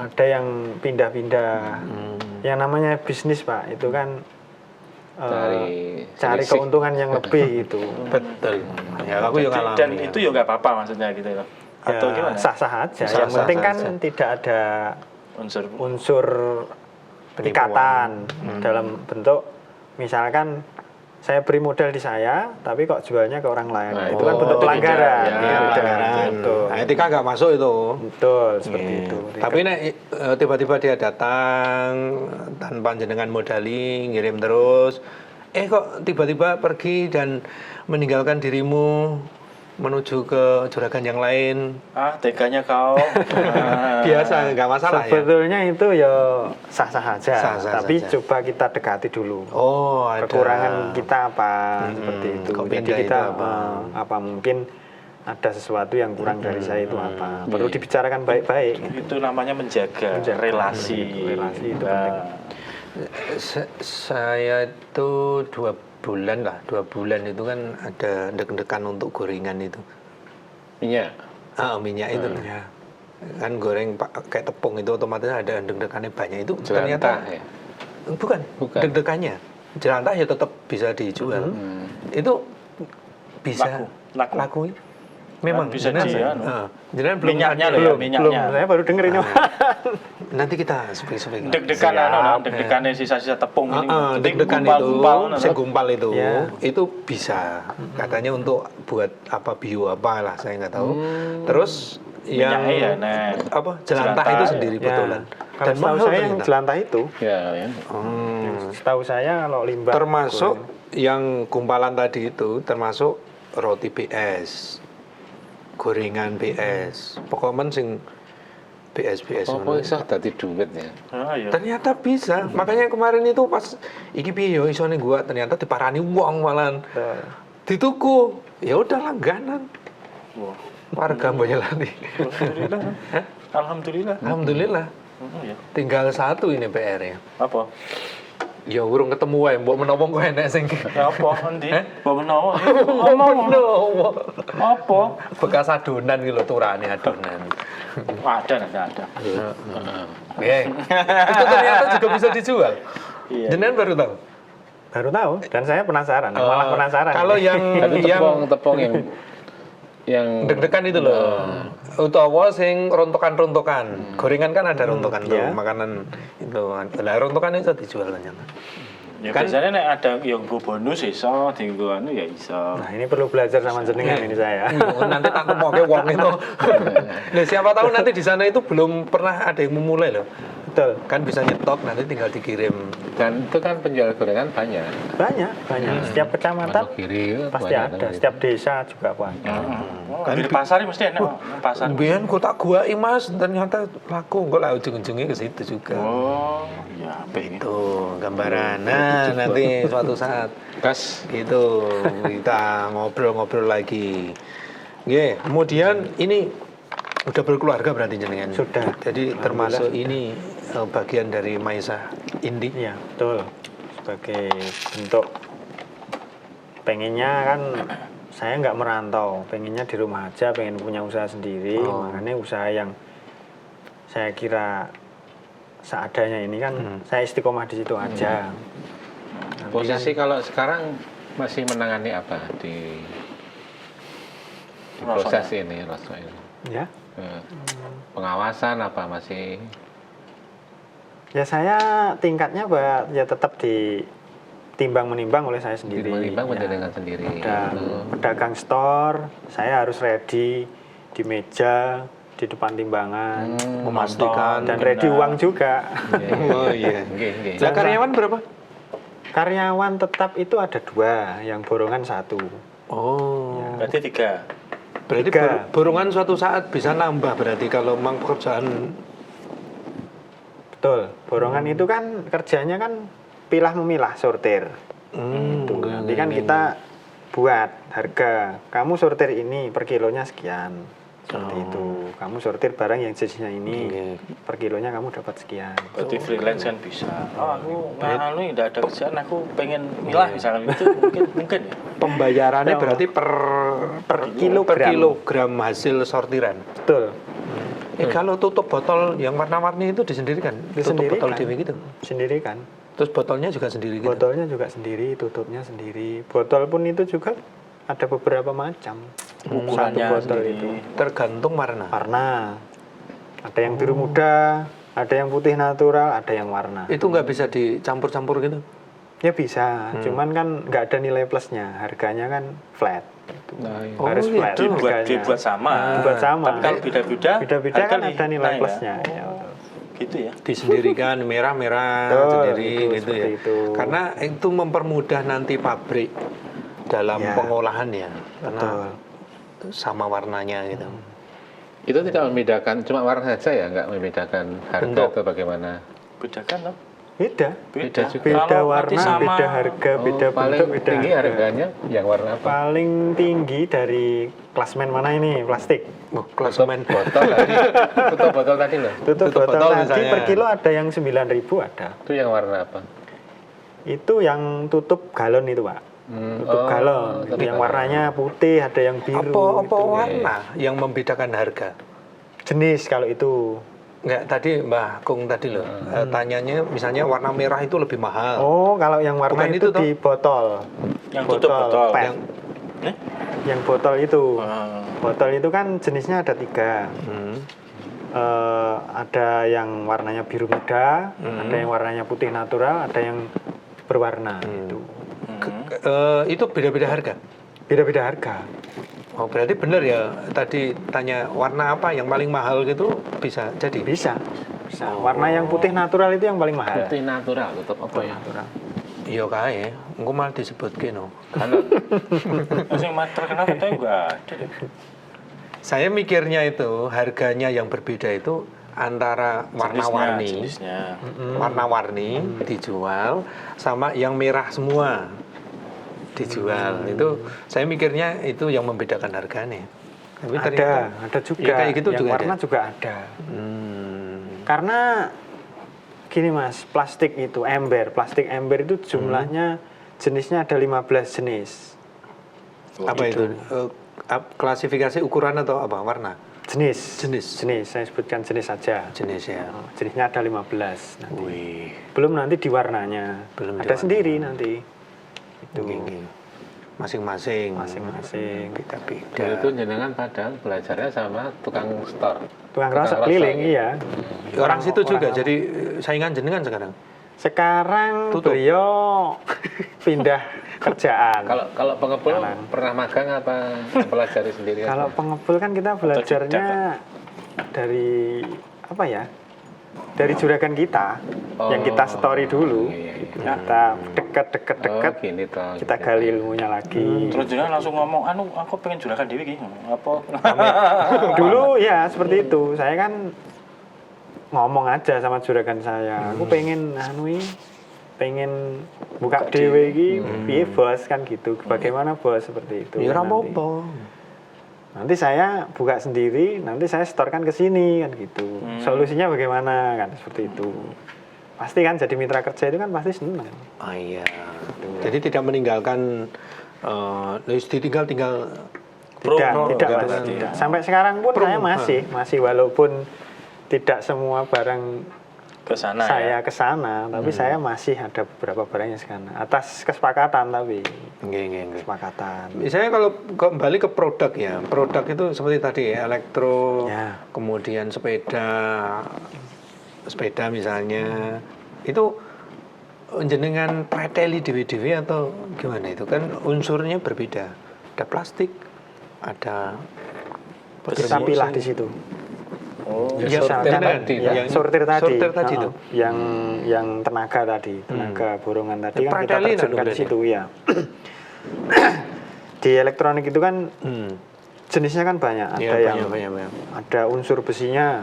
ada yang pindah-pindah. Yang namanya bisnis Pak, itu kan cari selisih. keuntungan yang lebih itu. Betul. Ya aku juga ngalamin. Dan itu ya nggak apa-apa maksudnya gitu loh. Atau Ya, gimana? sah-sah aja. Sah-sah yang penting kan saja. tidak ada Unsur unsur ikatan dalam bentuk misalkan saya beri modal di saya tapi kok jualnya ke orang lain. Nah, itu kan bentuk itu pelanggaran. beda. Itu Ya, beda. pelanggaran. Betul. Nah, etika nggak masuk itu. Betul seperti Iya. itu. Tapi nek tiba-tiba dia datang tanpa jenengan modali, ngirim terus. Kok tiba-tiba pergi dan meninggalkan dirimu menuju ke juragan yang lain. teganya kau. Biasa, nggak masalah ya. Sebetulnya itu ya sah-sah aja. Sah-sah tapi saja. coba kita dekati dulu. Oh, ada. Kekurangan kita apa seperti itu. Kok Jadi pindah kita itu apa? apa mungkin ada sesuatu yang kurang dari saya itu apa. Perlu dibicarakan baik-baik. Itu namanya menjaga relasi. Relasi itu Nah, Saya itu 2 bulan itu kan ada deg-degan untuk gorengan itu. Minyak. Minyak itu Ya. kan goreng kayak tepung itu otomatis ada deg-degannya banyak itu Jelantah, ternyata ya? bukan deg-degannya jelantah ya tetap bisa dijual itu bisa Laku. memang Bisa jenengan- jenengan belum Minyaknya loh ya, Belum, minyaknya. saya baru denger ini. nanti kita speak Deg-degan deg-degannya sisa-sisa tepung ini. Penting deg-degan itu gumpal-gumpal, saya gumpal itu Ya. itu bisa katanya untuk buat apa bio apalah saya nggak tahu terus yang Minyaknya ya, nah. apa jelantah Jelantah, itu ya. sendiri Ya. betulan Kalau setahu saya yang ternyata. jelantah itu, Ya, ya. setahu saya kalau limbah Termasuk yang gumpalan tadi itu termasuk roti BS, gorengan BS, pokoknya sing BS Oh, kok iso dadi duit ya? Ah, iya. ternyata bisa. Makanya kemarin itu pas iki piye yo isone gua ternyata diparani wong malan. Dituku. Ya udah langganan. Wah. Warga Boyolali. Alhamdulillah. Alhamdulillah. Alhamdulillah. Ya. Tinggal satu ini PR-nya. Apa? Ya urung ketemu wae, mbok menawa kok enek sing Apa endi? Bawa menawa. menawa. Apa? Bekas adonan gitu loh, turane adonan. Ada. Itu ternyata juga bisa dijual. Iya. Jenengan baru tahu. baru tahu dan saya penasaran, malah penasaran. Kalau yang Tapi tepung yang deg-degan itu loh. Utawa sing rontokan-rontokan. Gorengan kan ada rontokan tuh, iya. makanan itu. Lah rontokan itu dijual ternyata. Ya Kan- biasanya nek ada yang nggo bonus iso, dienggo anu ya iso. Nah, ini perlu belajar sama jenengan ini saya. Nanti tak temoke wong itu. Nah, siapa tahu nanti di sana itu belum pernah ada yang memulai loh. Betul. Kan bisa nyetok nanti tinggal dikirim. Dan itu kan penjual gorengan banyak. Banyak. Setiap kecamatan Kiri pasti ada. Setiap desa juga ada. Kan di pasar ini mesti enak. Pasar. Biar kok tak gua Mas, ternyata laku. Kok lah ujung-ujungnya ke situ juga. Oh, ya ini. Tuh gambaran. Nah, nanti suatu saat Gas. gitu kita ngobrol-ngobrol lagi. Oke, kemudian ini udah berkeluarga berarti jenengan. Sudah. Jadi termasuk ini bagian dari Maisa Indi. Iya, betul. Sebagai bentuk pengennya kan saya nggak merantau, pengennya di rumah aja, pengen punya usaha sendiri. Makanya usaha yang saya kira seadanya ini kan saya istiqomah di situ aja. Nanti Posisi kalau sekarang masih menangani apa di proses ini, Rosok ini? ya, Pengawasan apa masih? ya saya tingkatnya ya tetap ditimbang menimbang oleh saya sendiri. Menimbang Ya. menjadikan sendiri. Ada pedagang store, saya harus ready di meja, di depan timbangan, Memastikan dan ready uang juga. Oh iya. Nggih. Lah karyawan berapa? Karyawan tetap itu ada 2, yang borongan 1. Oh. Berarti 3. Berarti Tiga. borongan suatu saat bisa nambah berarti kalau memang pekerjaan. Betul, borongan itu kan kerjanya kan pilah memilah, sortir. Itu. Nanti kan kita buat harga, kamu sortir ini per kilonya sekian. Seperti itu. Kamu sortir barang yang jenisnya ini, per kilonya kamu dapat sekian. Berarti freelance kan bisa. Oh, aku anu tidak ada kerjaan, aku pengen milah misalkan itu mungkin ya. Pembayarannya berarti per kilogram. kilogram hasil sortiran. Betul, Kalau tutup botol yang warna-warni itu disendirikan. Tutup Disendirikan. botol dewe gitu. sendiri kan. Terus botolnya juga sendiri gitu. Botolnya juga sendiri, tutupnya sendiri. Botol pun itu juga ada beberapa macam. Satu Ukurannya botol sendiri. itu. Tergantung warna. Warna. Ada yang biru muda, ada yang putih natural, ada yang warna. Itu nggak bisa dicampur-campur gitu. Ya bisa, cuman kan nggak ada nilai plusnya. Harganya kan flat. Nah, iya. Oh, Harus gitu. flat Dibuat harganya. sama. Dibuat sama. Tapi kalau beda-beda, Beda-beda kan harga ada nilai naik plusnya. ya. Ya, Oh, betul. gitu ya. Disendirikan merah-merah Betul, sendiri itu, gitu ya. seperti itu. Karena itu mempermudah nanti pabrik dalam Ya. pengolahannya. Karena Betul. sama warnanya gitu. Itu tidak membedakan, cuma warna saja ya, nggak membedakan harga Bentuk. atau bagaimana? Bedakan loh. Beda. Beda juga. Beda Kalau nanti warna, sama- beda harga, beda paling bentuk, beda tinggi harga. harganya yang warna apa? Paling tinggi dari klasmen mana ini? Plastik. Oh, klasemen Botol tadi, tutup botol tadi loh. Tutup Tutup botol botol tadi misalnya. per kilo ada yang 9.000 ada. Itu yang warna apa? Itu yang tutup galon itu, Pak. Tutup galon. tutup Yang galon. warnanya putih, ada yang biru. apa gitu. warna yang membedakan harga? Jenis kalau itu. Enggak, tadi Mbah Kung tadi loh, tanyanya misalnya warna merah itu lebih mahal. Oh, kalau yang warna Bukan itu itu toh? di botol. Yang tutup botol. PET. Yang- Yang botol itu. Ah. Botol itu kan jenisnya ada 3. Hmm. Ada yang warnanya biru muda, ada yang warnanya putih natural, ada yang berwarna. Itu Itu beda-beda harga. beda-beda harga. Oh, berarti benar ya tadi tanya warna apa yang paling mahal gitu bisa jadi. Bisa. Warna yang putih natural itu yang paling mahal. Putih natural, tutup apa ya? Natural. Iya kae, engko malah disebutke no. Galon. Terus yang terkenal katanya enggak ada deh. Saya mikirnya itu harganya yang berbeda itu antara warna-warni, Jenisnya. warna-warni dijual sama yang merah semua dijual. Itu saya mikirnya itu yang membedakan harganya. Tapi Ada juga. Ya, kayak gitu yang juga warna ada. juga ada. Hmm. Karena gini Mas, plastik ember itu jumlahnya jenisnya ada 15 jenis. Apa itu? Klasifikasi ukuran atau apa? Warna? Jenis. Jenis. Saya sebutkan jenis saja. Jenis ya. Jenisnya ada 15 nanti. Wih. Belum nanti di warnanya. Belum di ada warna. sendiri nanti. Itu Masing-masing. masing-masing. Dulu Beda-beda. itu jenengan padahal belajarnya sama tukang store. Tukang rasa keliling, gitu. iya. Orang situ juga orang- jadi saingan jenengan sekarang. Sekarang Tutup. beliau pindah kerjaan. Kalau pengepul Sekarang. pernah magang apa pelajari sendiri? Kalau aja? pengepul kan kita belajarnya dari apa ya? dari juragan kita yang kita story dulu. Iya. Kita deket Gini toh. kita gali ilmunya lagi. Terus jenengan langsung ngomong, anu aku pengen juragan dewi iki. Apa? Dulu ya seperti itu. Saya kan ngomong aja sama juragan saya. Aku pengen pengen buka dewe iki piye bos kan gitu. Bagaimana bos seperti itu. Ya ora Nanti. apa-apa. Nanti saya buka sendiri, nanti saya setorkan ke sini kan gitu. Solusinya bagaimana kan seperti itu. Pasti kan jadi mitra kerja itu kan pasti senang. Ah iya. Jadi tidak meninggalkan tinggal Tidak, Mas, tidak. Sampai sekarang pun saya masih walaupun tidak semua barang Ke sana saya ya. ke sana, tapi saya masih ada beberapa barangnya ke sana. Atas kesepakatan tapi Nggih. kesepakatan. Misalnya kalau kembali ke produk ya, produk itu seperti tadi elektro, Ya. kemudian sepeda misalnya, itu jenengan preteli dewe-dewe atau gimana itu kan unsurnya berbeda, ada plastik, ada Kita pilah di situ. Oh, Ya, Misalkan, tadi, ya, yang- sortir tadi, sortir tadi Heeh. tuh. yang tenaga tadi, tenaga borongan tadi Ya, kan kita preteli terjunkan di berarti. situ ya. Di elektronik itu kan jenisnya kan banyak, ada ya, yang banyak. ada unsur besinya,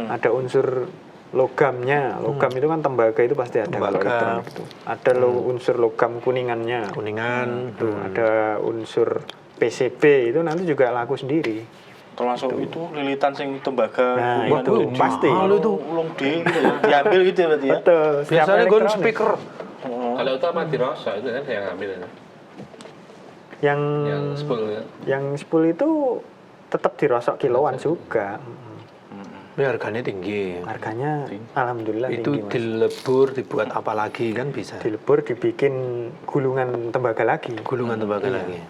ada unsur logamnya. Logam itu kan tembaga itu pasti ada kalau Tembaga. elektronik itu. Ada unsur logam kuningannya. Kuningan, Tuh, ada unsur PCB itu nanti juga laku sendiri. termasuk itu lilitan sing tembaga. Nah, kuningan itu di- pasti. Mahal itu. Ulung D gitu ya. Diambil gitu ya berarti ya. Betul. setiap biasanya gun elektronik. speaker. Kalau itu apa dirosok itu kan yang ngambil itu. Yang Spool ya. yang spool itu tetap dirosok kiloan juga. Ini harganya tinggi. Harganya alhamdulillah Itu tinggi, Mas. dilebur dibuat apa lagi kan bisa. Dilebur dibikin gulungan tembaga lagi. Gulungan tembaga lagi.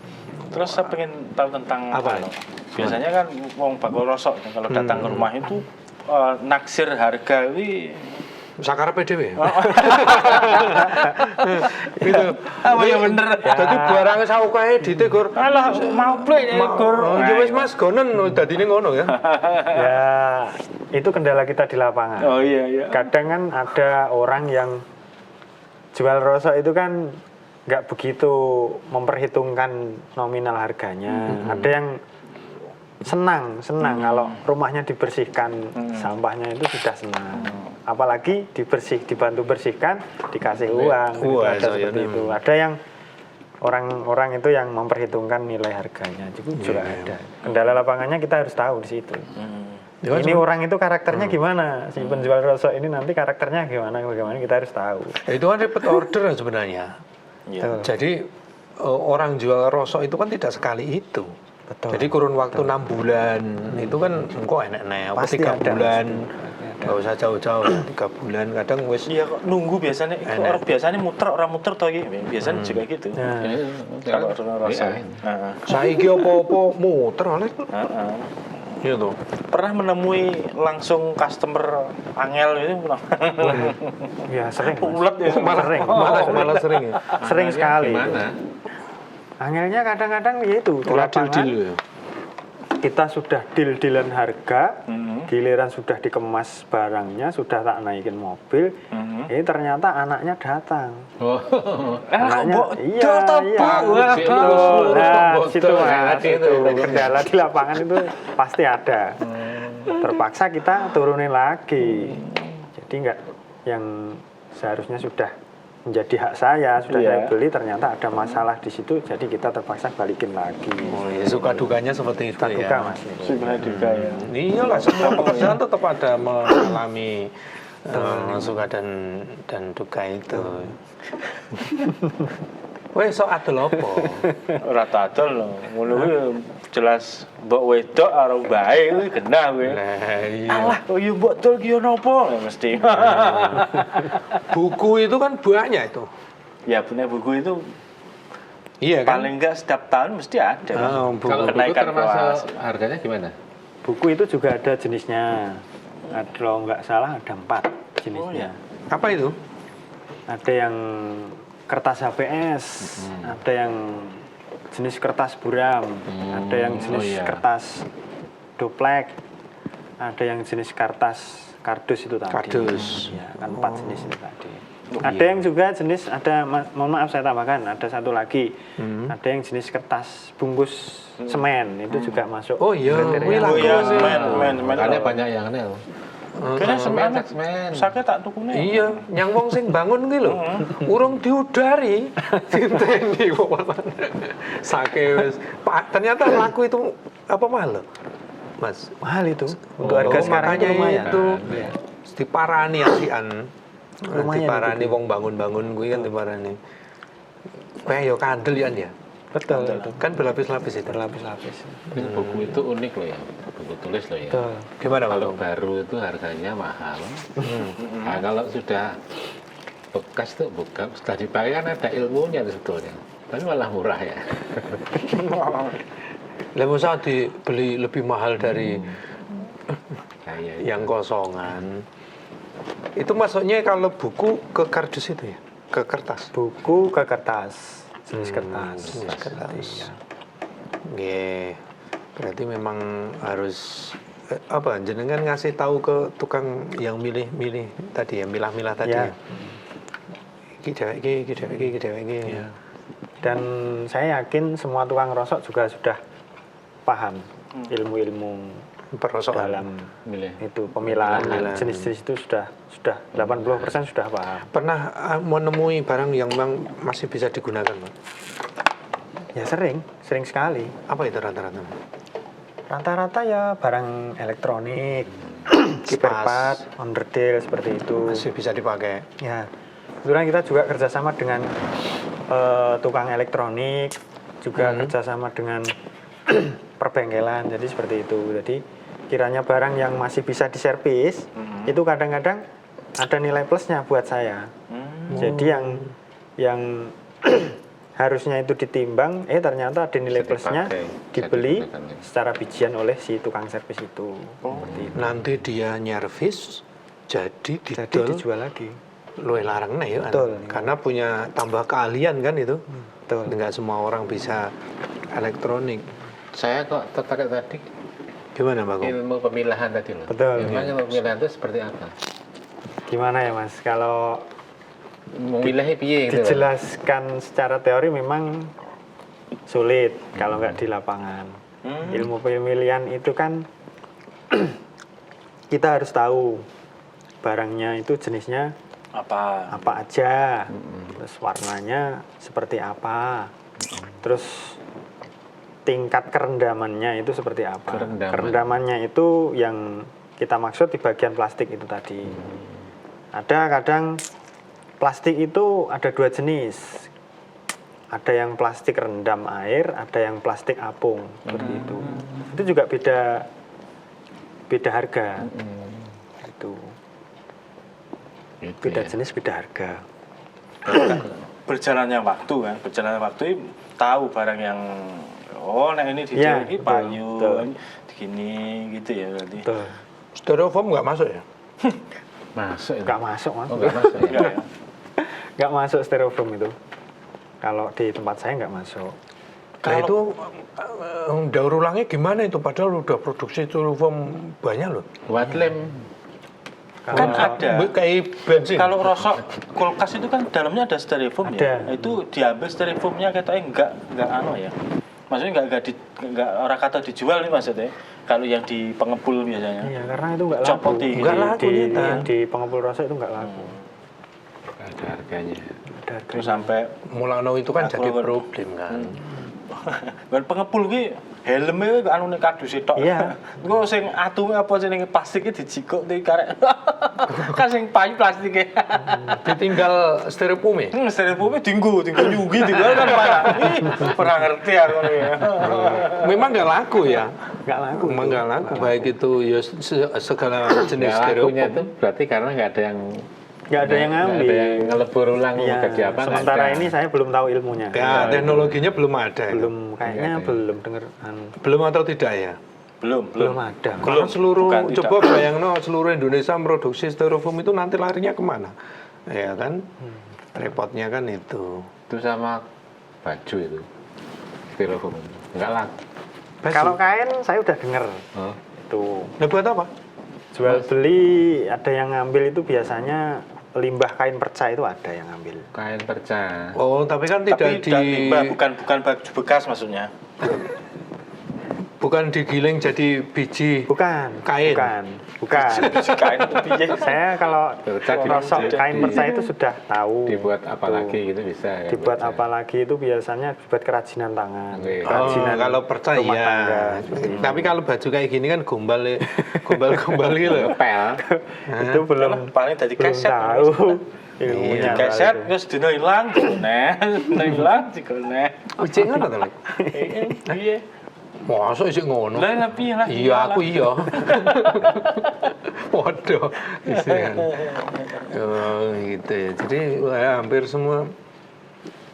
Terus saya pengen tahu tentang Apa? anu. Biasanya kan wong bakul rosok kalau datang ke rumah itu naksir harga ini Sakar PDW. gitu. Apa ya bener? Jadi barangnya saukae ditegur. Alah mau play ya Gur. Oh, ya wis Mas gonen dadine ngono ya. Ya, itu kendala kita di lapangan. Oh iya. Kadang kan ada orang yang jual rosok itu kan nggak begitu memperhitungkan nominal harganya. Ada yang senang kalau rumahnya dibersihkan, sampahnya itu sudah senang. Apalagi dibantu bersihkan, dikasih uang. Gitu. Wah, Ada saya seperti nih. itu. Ada yang orang itu yang memperhitungkan nilai harganya. Itu juga ada. Kendala lapangannya kita harus tahu di situ. Ya, Ini orang itu karakternya gimana? Si penjual rosok ini nanti karakternya bagaimana kita harus tahu. Itu kan repeat order sebenarnya. Iya. Jadi orang jual rosok itu kan tidak sekali itu. Betul. Jadi kurun waktu 6 bulan itu kan engkau enak-enak. Apa Pasti 3 ada, bulan? pasti Gak usah jauh-jauh. 3 bulan kadang wis. Iya kok nunggu biasanya. Itu orang biasanya orang muter toh iki. Biasanya juga gitu. Nah, Kalau dengan rosok. Heeh. Saiki apa-apa muter oleh. Heeh. Iya tuh. Pernah menemui langsung customer angel itu? ya sering. Mas. Ulet ya. Malah sering ya. Sering sekali. Gimana? Angelnya kadang-kadang ya itu di Ora lapangan deal-deal ya. kita sudah deal-dealan harga, giliran sudah dikemas barangnya, sudah tak naikin mobil, ini ternyata anaknya datang. Oh. Anaknya, iya. Wah, Si betul. lurus-lurus Nah, kok situ botol, Mas, hati itu itu. kendala di lapangan itu pasti ada. Terpaksa kita turunin lagi. Jadi enggak yang seharusnya sudah menjadi hak saya, sudah saya beli, ternyata ada masalah di situ, jadi kita terpaksa balikin lagi. Oh, ya, suka dukanya seperti itu Suka ya. duka, Mas. Sebenarnya juga ya. Iyalah semua pekerjaan tetap ada mengalami suka dan duka itu. Wes sok adol apa? Ora adol lho. Ngono kuwi jelas mbok wedok karo bae kuwi genah kuwi. Nah, iya. Alah, kok yo mbok dol ki yo napa? Ya mesti. Buku itu kan banyak itu. Ya punya buku itu Iya kan? paling enggak setiap tahun mesti ada. buku. Kalau buku Kenaikan termasuk kelas. harganya gimana? Buku itu juga ada jenisnya. Kalau nggak salah ada 4 jenisnya. Apa itu? Ada yang kertas HPS, ada yang jenis kertas buram, ada yang jenis iya. kertas doplek, ada yang jenis kertas kardus itu tadi. Kardus. Ya, kan 4 jenis itu tadi. Ada yang juga jenis, mohon maaf saya tambahkan, ada satu lagi. Ada yang jenis kertas bungkus semen, itu juga masuk. Oh iya, kriteria. wih, Oh iya, sih. semen. Makanya banyak yang aneh loh. Kira semen, semen. sakit tak tukune. Iya, yang wong sing bangun ki lho. Urung diudari, dinteni kok. Sake wis. Ternyata laku itu apa mahal loh, Mas? Mahal itu. Untuk harga sekarang itu makanya lumayan. itu Iya. diparani asian. Lumayan Diparani wong bangun-bangun kuwi kan diparani. Kayak yo kandel ya. Betul, itu. Kan berlapis-lapis itu. Berlapis-lapis. Ini buku itu unik loh ya, buku tulis loh ya. Betul. Gimana Kalau Bang? baru itu harganya mahal. Nah, kalau sudah bekas tuh bukan, setelah dipakai kan ada ilmunya tuh sebetulnya. Tapi malah murah ya. Lah masa dibeli lebih mahal dari Kayak yang kosongan. Itu masuknya kalau buku ke kardus itu ya, ke kertas. Buku ke kertas, jenis kertas. Jenis kertas. Iya. Nggih. Berarti memang harus apa jenengan ngasih tahu ke tukang yang milih-milih tadi ya, milah-milah tadi Ya. ya. Iki dheweke iki. Dan saya yakin semua tukang rosok juga sudah paham ilmu-ilmu Perosokan. dalam milih. itu pemilahan Pemilahan. jenis-jenis itu sudah 80% sudah paham. Pernah menemui barang yang memang masih bisa digunakan, Pak? Ya sering sekali. Apa itu rata-rata? Rata-rata ya barang elektronik, Kipas. spare part, onderdil seperti itu. Masih bisa dipakai. Ya, kebetulan kita juga kerjasama dengan tukang elektronik, juga kerjasama dengan perbengkelan, jadi seperti itu. Jadi kiranya barang yang masih bisa diservis, itu kadang-kadang ada nilai plusnya buat saya. Jadi yang harusnya itu ditimbang, ternyata ada nilai Bisa plusnya, dipakai, bisa dibeli digunakan. secara bijian oleh si tukang servis itu. Seperti itu. Nanti dia nyervis jadi Jadi didol dijual lagi. luwih larang nih ya. Betul. Karena punya tambah keahlian kan itu. Betul. Enggak semua orang bisa elektronik. Saya kok tertarik tadi Gimana, Bang? ilmu pemilahan tadi loh. Betul. Memang ilmu pemilahan itu seperti apa? Gimana ya Mas? Kalau Memilihnya piye gitu loh. dijelaskan secara teori memang sulit kalau nggak di lapangan. Ilmu pemilihan itu kan kita harus tahu barangnya itu jenisnya Apa? apa aja, terus warnanya seperti apa, terus tingkat kerendamannya itu seperti apa. Kerendaman. Kerendamannya itu yang kita maksud di bagian plastik itu tadi. Ada kadang plastik itu ada 2 jenis. Ada yang plastik rendam air, ada yang plastik apung, seperti itu. Itu juga beda harga. Itu. Gitu Beda ya. jenis, beda harga. Berjalannya waktu tahu barang yang nah ini di Iya, ini betul, payu, betul. gini gitu ya berarti. Betul. Styrofoam nggak masuk ya? Masuk itu. Nggak masuk, Mas. Oh, nggak masuk ya. Enggak ya? Nggak masuk styrofoam itu. Kalau di tempat saya nggak masuk. Nah itu daur ulangnya gimana itu? Padahal udah produksi styrofoam banyak loh. Buat lem. Kan ada. Kayak bensin. Kalau rosok kulkas itu kan dalamnya ada styrofoam ya. Ada. Itu diambil styrofoamnya katanya enggak anu ya. Maksudnya enggak orang kata dijual nih maksudnya. Kalau yang di pengepul biasanya. Iya, karena itu nggak laku. Copot di- Nggak laku, di, nyata. di pengepul rosok itu nggak laku. Ada harganya. Ada Terus sampai Mulano itu kan Aku jadi kan- problem kan. kan pengepul ki helme anu nek kaduse tok. Iya. Engko sing atume apa sing ning plastik ki dijikuk di karek. Kan sing payu plastike. Ditinggal styrofoam ya? Styrofoamnya tinggu nyugi tinggal kan Pak. Ih, pernah ngerti aku nih ya. Memang nggak laku ya? nggak laku. Memang nggak laku. Baik itu ya segala jenis Nggak lakunya styrofoam. itu berarti karena nggak ada yang Nggak ada yang nggak ngambil. ada yang ngelebur ulang Iya, jadi apa nggak sementara ada. ini saya belum tahu ilmunya. Ya, teknologinya belum ada. ya? Belum, kayaknya Nggak ada. belum dengar. Belum atau tidak ya? Belum ada. Kalau seluruh Bukan tidak. coba bayangno seluruh Indonesia produksi styrofoam itu nanti larinya kemana? Ya kan? Repotnya kan itu. Itu sama baju itu styrofoam itu nggak laku. Kalau kain saya udah dengar Oh. itu Nah buat apa? Jual beli ada yang ngambil itu biasanya limbah kain perca itu ada yang ngambil. Kain perca. Oh, tapi kan Tapi tidak dan limbah, bukan baju bekas maksudnya. bukan digiling jadi biji Bukan. Kain. Bukan. Kain itu piye? Saya kalau Perca rosok di- kain perca itu sudah tahu. Dibuat apa Tuh. lagi gitu bisa. kain Dibuat perca. apa lagi itu biasanya buat kerajinan tangan. Oke. Kerajinan kalau percaya rumah iya. tangga. seperti itu. Tapi kalau baju kayak gini kan gombal gitu. Ngepel. Itu belum Paling dari belum keset. tahu ilmunya. soal Keset itu. terus dino ilang, dino ilang digone. Kucing ngono to, Lek? Iya. Masa sih ngono? Lah lebih lah. Iya, aku iya. Waduh, isian. Oh, gitu ya. Jadi hampir semua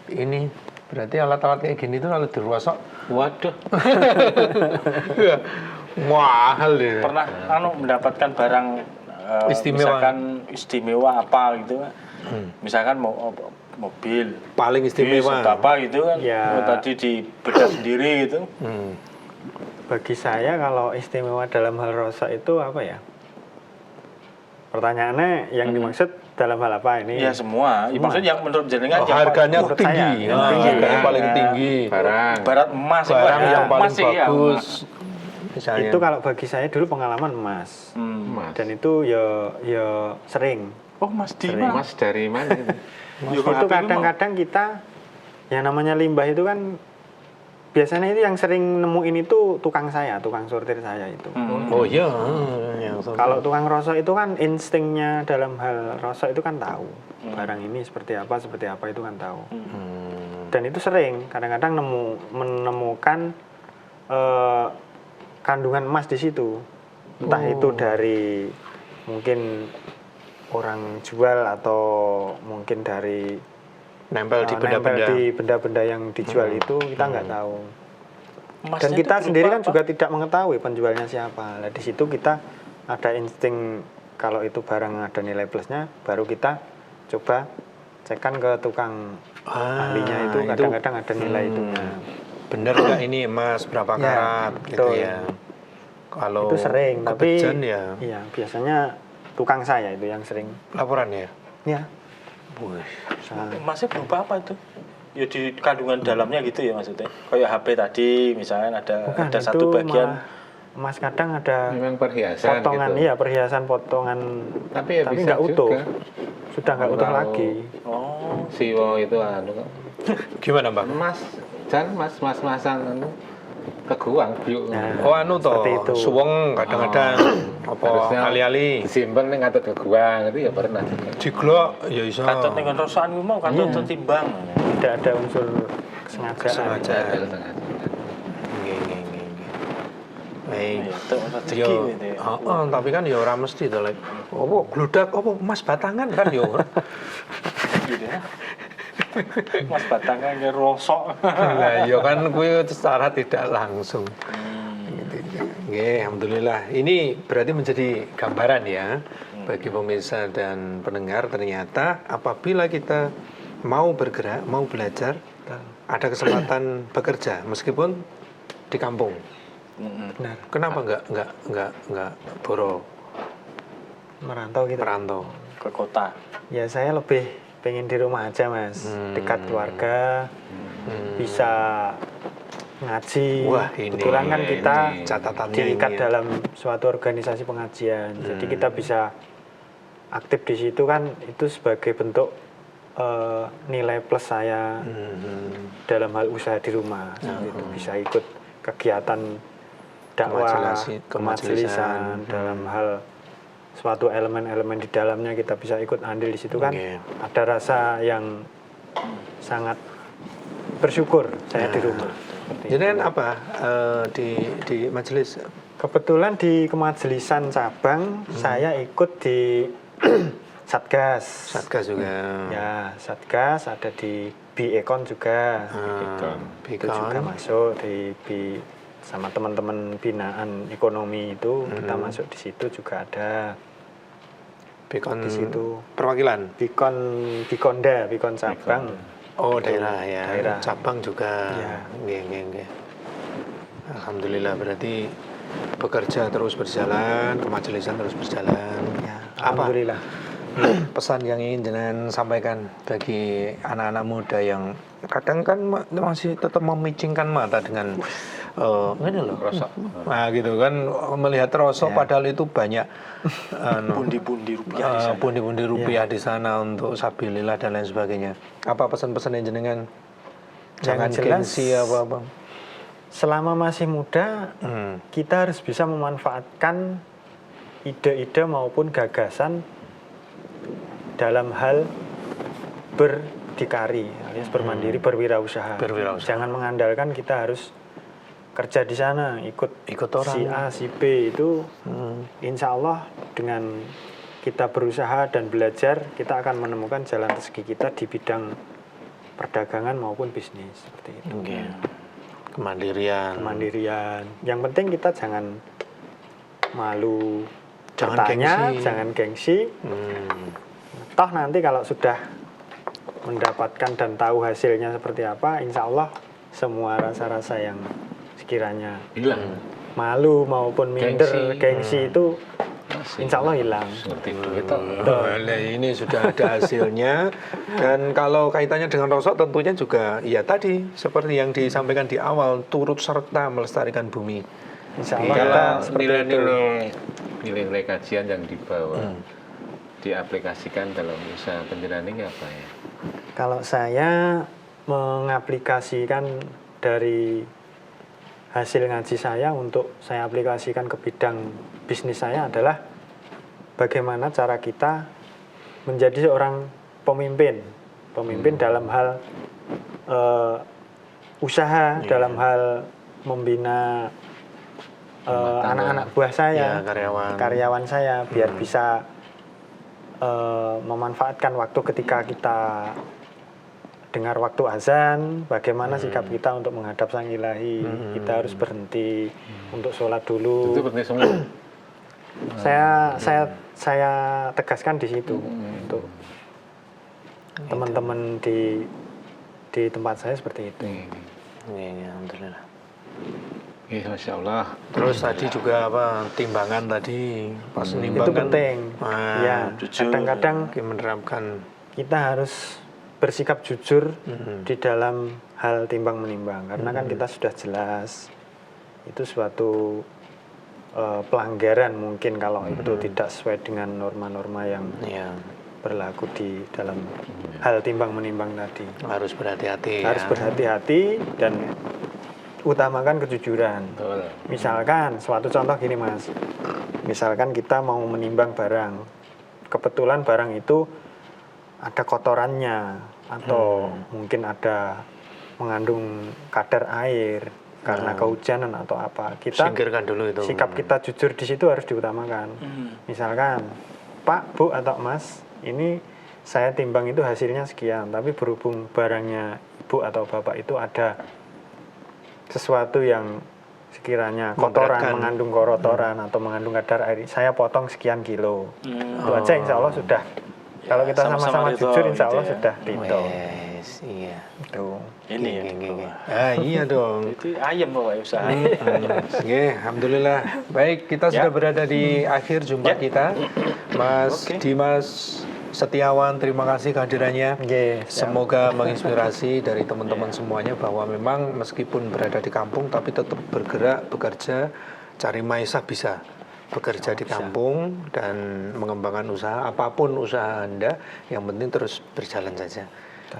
ini berarti alat-alat kayak gini tuh kalau dirosok Waduh. mahal ya. Pernah mendapatkan barang Istimewa. misalkan istimewa apa gitu. Misalkan mobil Paling istimewa. atau apa gitu kan. Ya. Tadi dibedah sendiri gitu. Bagi saya kalau istimewa dalam hal rosok itu apa ya? Pertanyaannya yang dimaksud dalam hal apa ini? Ya semua. Ya, maksudnya yang menurut jenengan Oh, yang harganya menurut tinggi. saya, Yang tinggi. harganya paling Ya. tinggi. Barang. barat emas itu Barang ada. yang paling Emas sih, ya, bagus. emas. Misalnya. Itu kalau bagi saya dulu pengalaman emas. Mas. Dan itu ya sering. Oh Mas di Sering. mana? Mas dari mana itu? Ya, kalau Itu HP kadang-kadang kita yang namanya limbah itu kan biasanya itu yang sering nemuin itu tukang sortir saya itu. Oh iya, yang Kalau tukang rosok itu kan instingnya dalam hal rosok itu kan tahu barang ini seperti apa itu kan tahu. Dan itu sering kadang-kadang menemukan kandungan emas di situ. Entah itu dari mungkin orang jual atau mungkin dari nempel di nempel benda-benda. di benda-benda yang dijual itu kita nggak tahu. Emasnya Dan itu kita berupa sendiri kan apa? juga tidak mengetahui penjualnya siapa. Nah, di situ kita ada insting kalau itu barang ada nilai plusnya, baru kita coba cekkan ke tukang ahlinya itu kadang-kadang ada nilai itu. Bener nggak ini emas berapa Ya, karat gitu betul. ya. Kalau Itu sering, tapi kebejan ya iya biasanya tukang saya itu yang sering. laporan ya. Ya, Wih. Emasnya berupa apa itu? Ya di kandungan dalamnya gitu ya maksudnya. Kayak HP tadi misalnya bukan ada itu satu bagian malah emas kadang ada Memang perhiasan potongan gitu. iya perhiasan potongan Tapi ya bisa nggak utuh. juga. Sudah nggak utuh Kalau- lagi. oh Siwo itu anu kok. Gimana, Bang? Mas, mas-masan anu keguang biuk. Nah, Oh anu toh, seperti itu. suweng kadang-kadang apa Harusnya ali-ali disimpen ning ngatut keguang itu ya pernah. diglok ya iso. katut ning rosokan ku mau katut timbang. Tidak ada unsur kesengajaan. Kesengajaan. Ada. Nggih, nggih, nggih, nggih. Baik. Ya itu rezeki Yo, gitu ya. tapi kan ya ora mesti to, Lek. Apa gludak apa emas batangan kan yo. Gitu ya. Mas batangan ke rosok. Nah, ya kan kuwi secara tidak langsung. Gitu. Nggih, alhamdulillah. Ini berarti menjadi gambaran ya bagi pemirsa dan pendengar ternyata apabila kita mau bergerak, mau belajar, ada kesempatan bekerja meskipun di kampung. Benar. Kenapa enggak boro Merantau gitu. merantau? Ke kota. Ya saya lebih pengen di rumah aja mas, dekat keluarga, bisa ngaji. Wah, ini- Kebetulan kan kita ini catatannya diikat ini ya. dalam suatu organisasi pengajian, jadi kita bisa aktif di situ kan itu sebagai bentuk nilai plus saya dalam hal usaha di rumah. Seperti itu. Bisa ikut kegiatan dakwah, kemajelisan dalam hal suatu elemen-elemen di dalamnya kita bisa ikut andil di situ kan. Oke. Ada rasa yang sangat bersyukur saya di rumah. Seperti Jadi itu. kan apa di majelis Kebetulan di kemajelisan cabang saya ikut di Satgas. Satgas juga. Ya, Satgas ada di Bi-Ekon juga. Itu juga masuk di sama teman-teman binaan ekonomi itu kita masuk di situ juga ada. Bikon Di situ. perwakilan. Bikon cabang. Oh, daerah ya. Daerah. Cabang juga. Ya. Nggih. Alhamdulillah berarti bekerja terus berjalan, kemajelisan terus berjalan. Ya, Apa alhamdulillah. pesan yang ingin jenengan sampaikan bagi anak-anak muda yang kadang kan masih tetap memicingkan mata dengan ini loh, Rosok. nah gitu kan, melihat rosok padahal itu banyak Pundi-pundi rupiah di sana. pundi-pundi rupiah di sana untuk sabilillah dan lain sebagainya. Apa pesan-pesan yang jenengan? Jangan Yang jelas, gengsi apa-apa. selama masih muda, kita harus bisa memanfaatkan ide-ide maupun gagasan dalam hal berdikari, alias bermandiri, berwirausaha. Berwirausaha. Jangan mengandalkan kita harus kerja di sana, ikut orang. si A, si B itu. Insya Allah dengan kita berusaha dan belajar, kita akan menemukan jalan rezeki kita di bidang perdagangan maupun bisnis seperti itu. Oke. Kemandirian. Kemandirian. Yang penting kita jangan malu Jangan bertanya, gengsi. jangan gengsi. Toh nanti kalau sudah mendapatkan dan tahu hasilnya seperti apa, insya Allah semua rasa-rasa yang sekiranya Hilang. malu maupun minder, gengsi itu insya Allah hilang. Seperti duit toh. Nah, ini sudah ada hasilnya. Dan kalau kaitannya dengan rosok tentunya juga ya tadi seperti yang disampaikan di awal, turut serta melestarikan bumi. Insya Allah kita Kalau seperti itu. nilai-nilai kajian yang dibawa diaplikasikan dalam usaha penjenengan ini apa ya? Kalau saya mengaplikasikan dari hasil ngaji saya untuk saya aplikasikan ke bidang bisnis saya adalah bagaimana cara kita menjadi seorang pemimpin dalam hal usaha, dalam hal membina anak-anak buah saya, Ya, karyawan saya, biar bisa memanfaatkan waktu ketika kita dengar waktu azan, bagaimana sikap kita untuk menghadap Sang Ilahi. Kita harus berhenti untuk sholat Itu dulu. penting semua. Saya tegaskan di situ untuk teman-teman di tempat saya seperti itu. Iya, alhamdulillah. Iya, Masya Allah. Terus tadi juga apa timbangan tadi pas Itu nimbang kan penting. Ya, jujur. kadang-kadang menerapkan kita harus bersikap jujur di dalam hal timbang menimbang, karena kan kita sudah jelas itu suatu pelanggaran mungkin kalau itu tidak sesuai dengan norma-norma yang ya berlaku di dalam hal timbang menimbang tadi. harus berhati-hati. Harus berhati-hati dan utamakan kejujuran. Betul. Misalkan suatu contoh gini Mas, misalkan kita mau menimbang barang, kebetulan barang itu ada kotorannya atau mungkin ada mengandung kadar air karena kehujanan atau apa, kita Singkirkan dulu itu. sikap kita jujur di situ harus diutamakan. Misalkan Pak, Bu atau Mas, ini saya timbang itu hasilnya sekian, tapi berhubung barangnya Ibu atau Bapak itu ada sesuatu yang sekiranya kotoran, Memberatkan. mengandung kotoran atau mengandung kadar air, saya potong sekian kilo. Itu aja insya Allah sudah. Kalau kita sama-sama sama-sama ridho jujur insya gitu Allah ya. sudah ridho. Yes, iya. Itu. Ini ya. Ah, iya dong. Itu ayam bapak usaha. Oke, alhamdulillah. Baik, kita sudah berada di akhir jumpa kita. Mas Dimas Setiawan, terima kasih kehadirannya. Nggih, siap. Semoga menginspirasi dari teman-teman semuanya bahwa memang meskipun berada di kampung tapi tetap bergerak, bekerja, cari maisha bisa. Bekerja di kampung dan mengembangkan usaha, apapun usaha Anda, yang penting terus berjalan saja.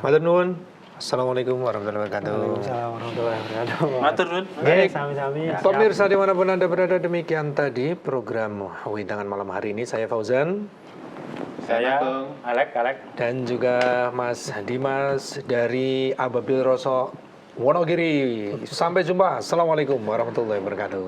Matur nuwun. Assalamualaikum warahmatullahi wabarakatuh. Waalaikumsalam warahmatullahi wabarakatuh. Matur nuwun. Baik, sami-sami. Pemirsa dimanapun Anda berada, demikian tadi program Windangan malam hari ini. Saya Fauzan Saya Alek. dan juga Mas Dimas dari Ababil Roso Wonogiri. Sampai jumpa. Assalamualaikum warahmatullahi wabarakatuh.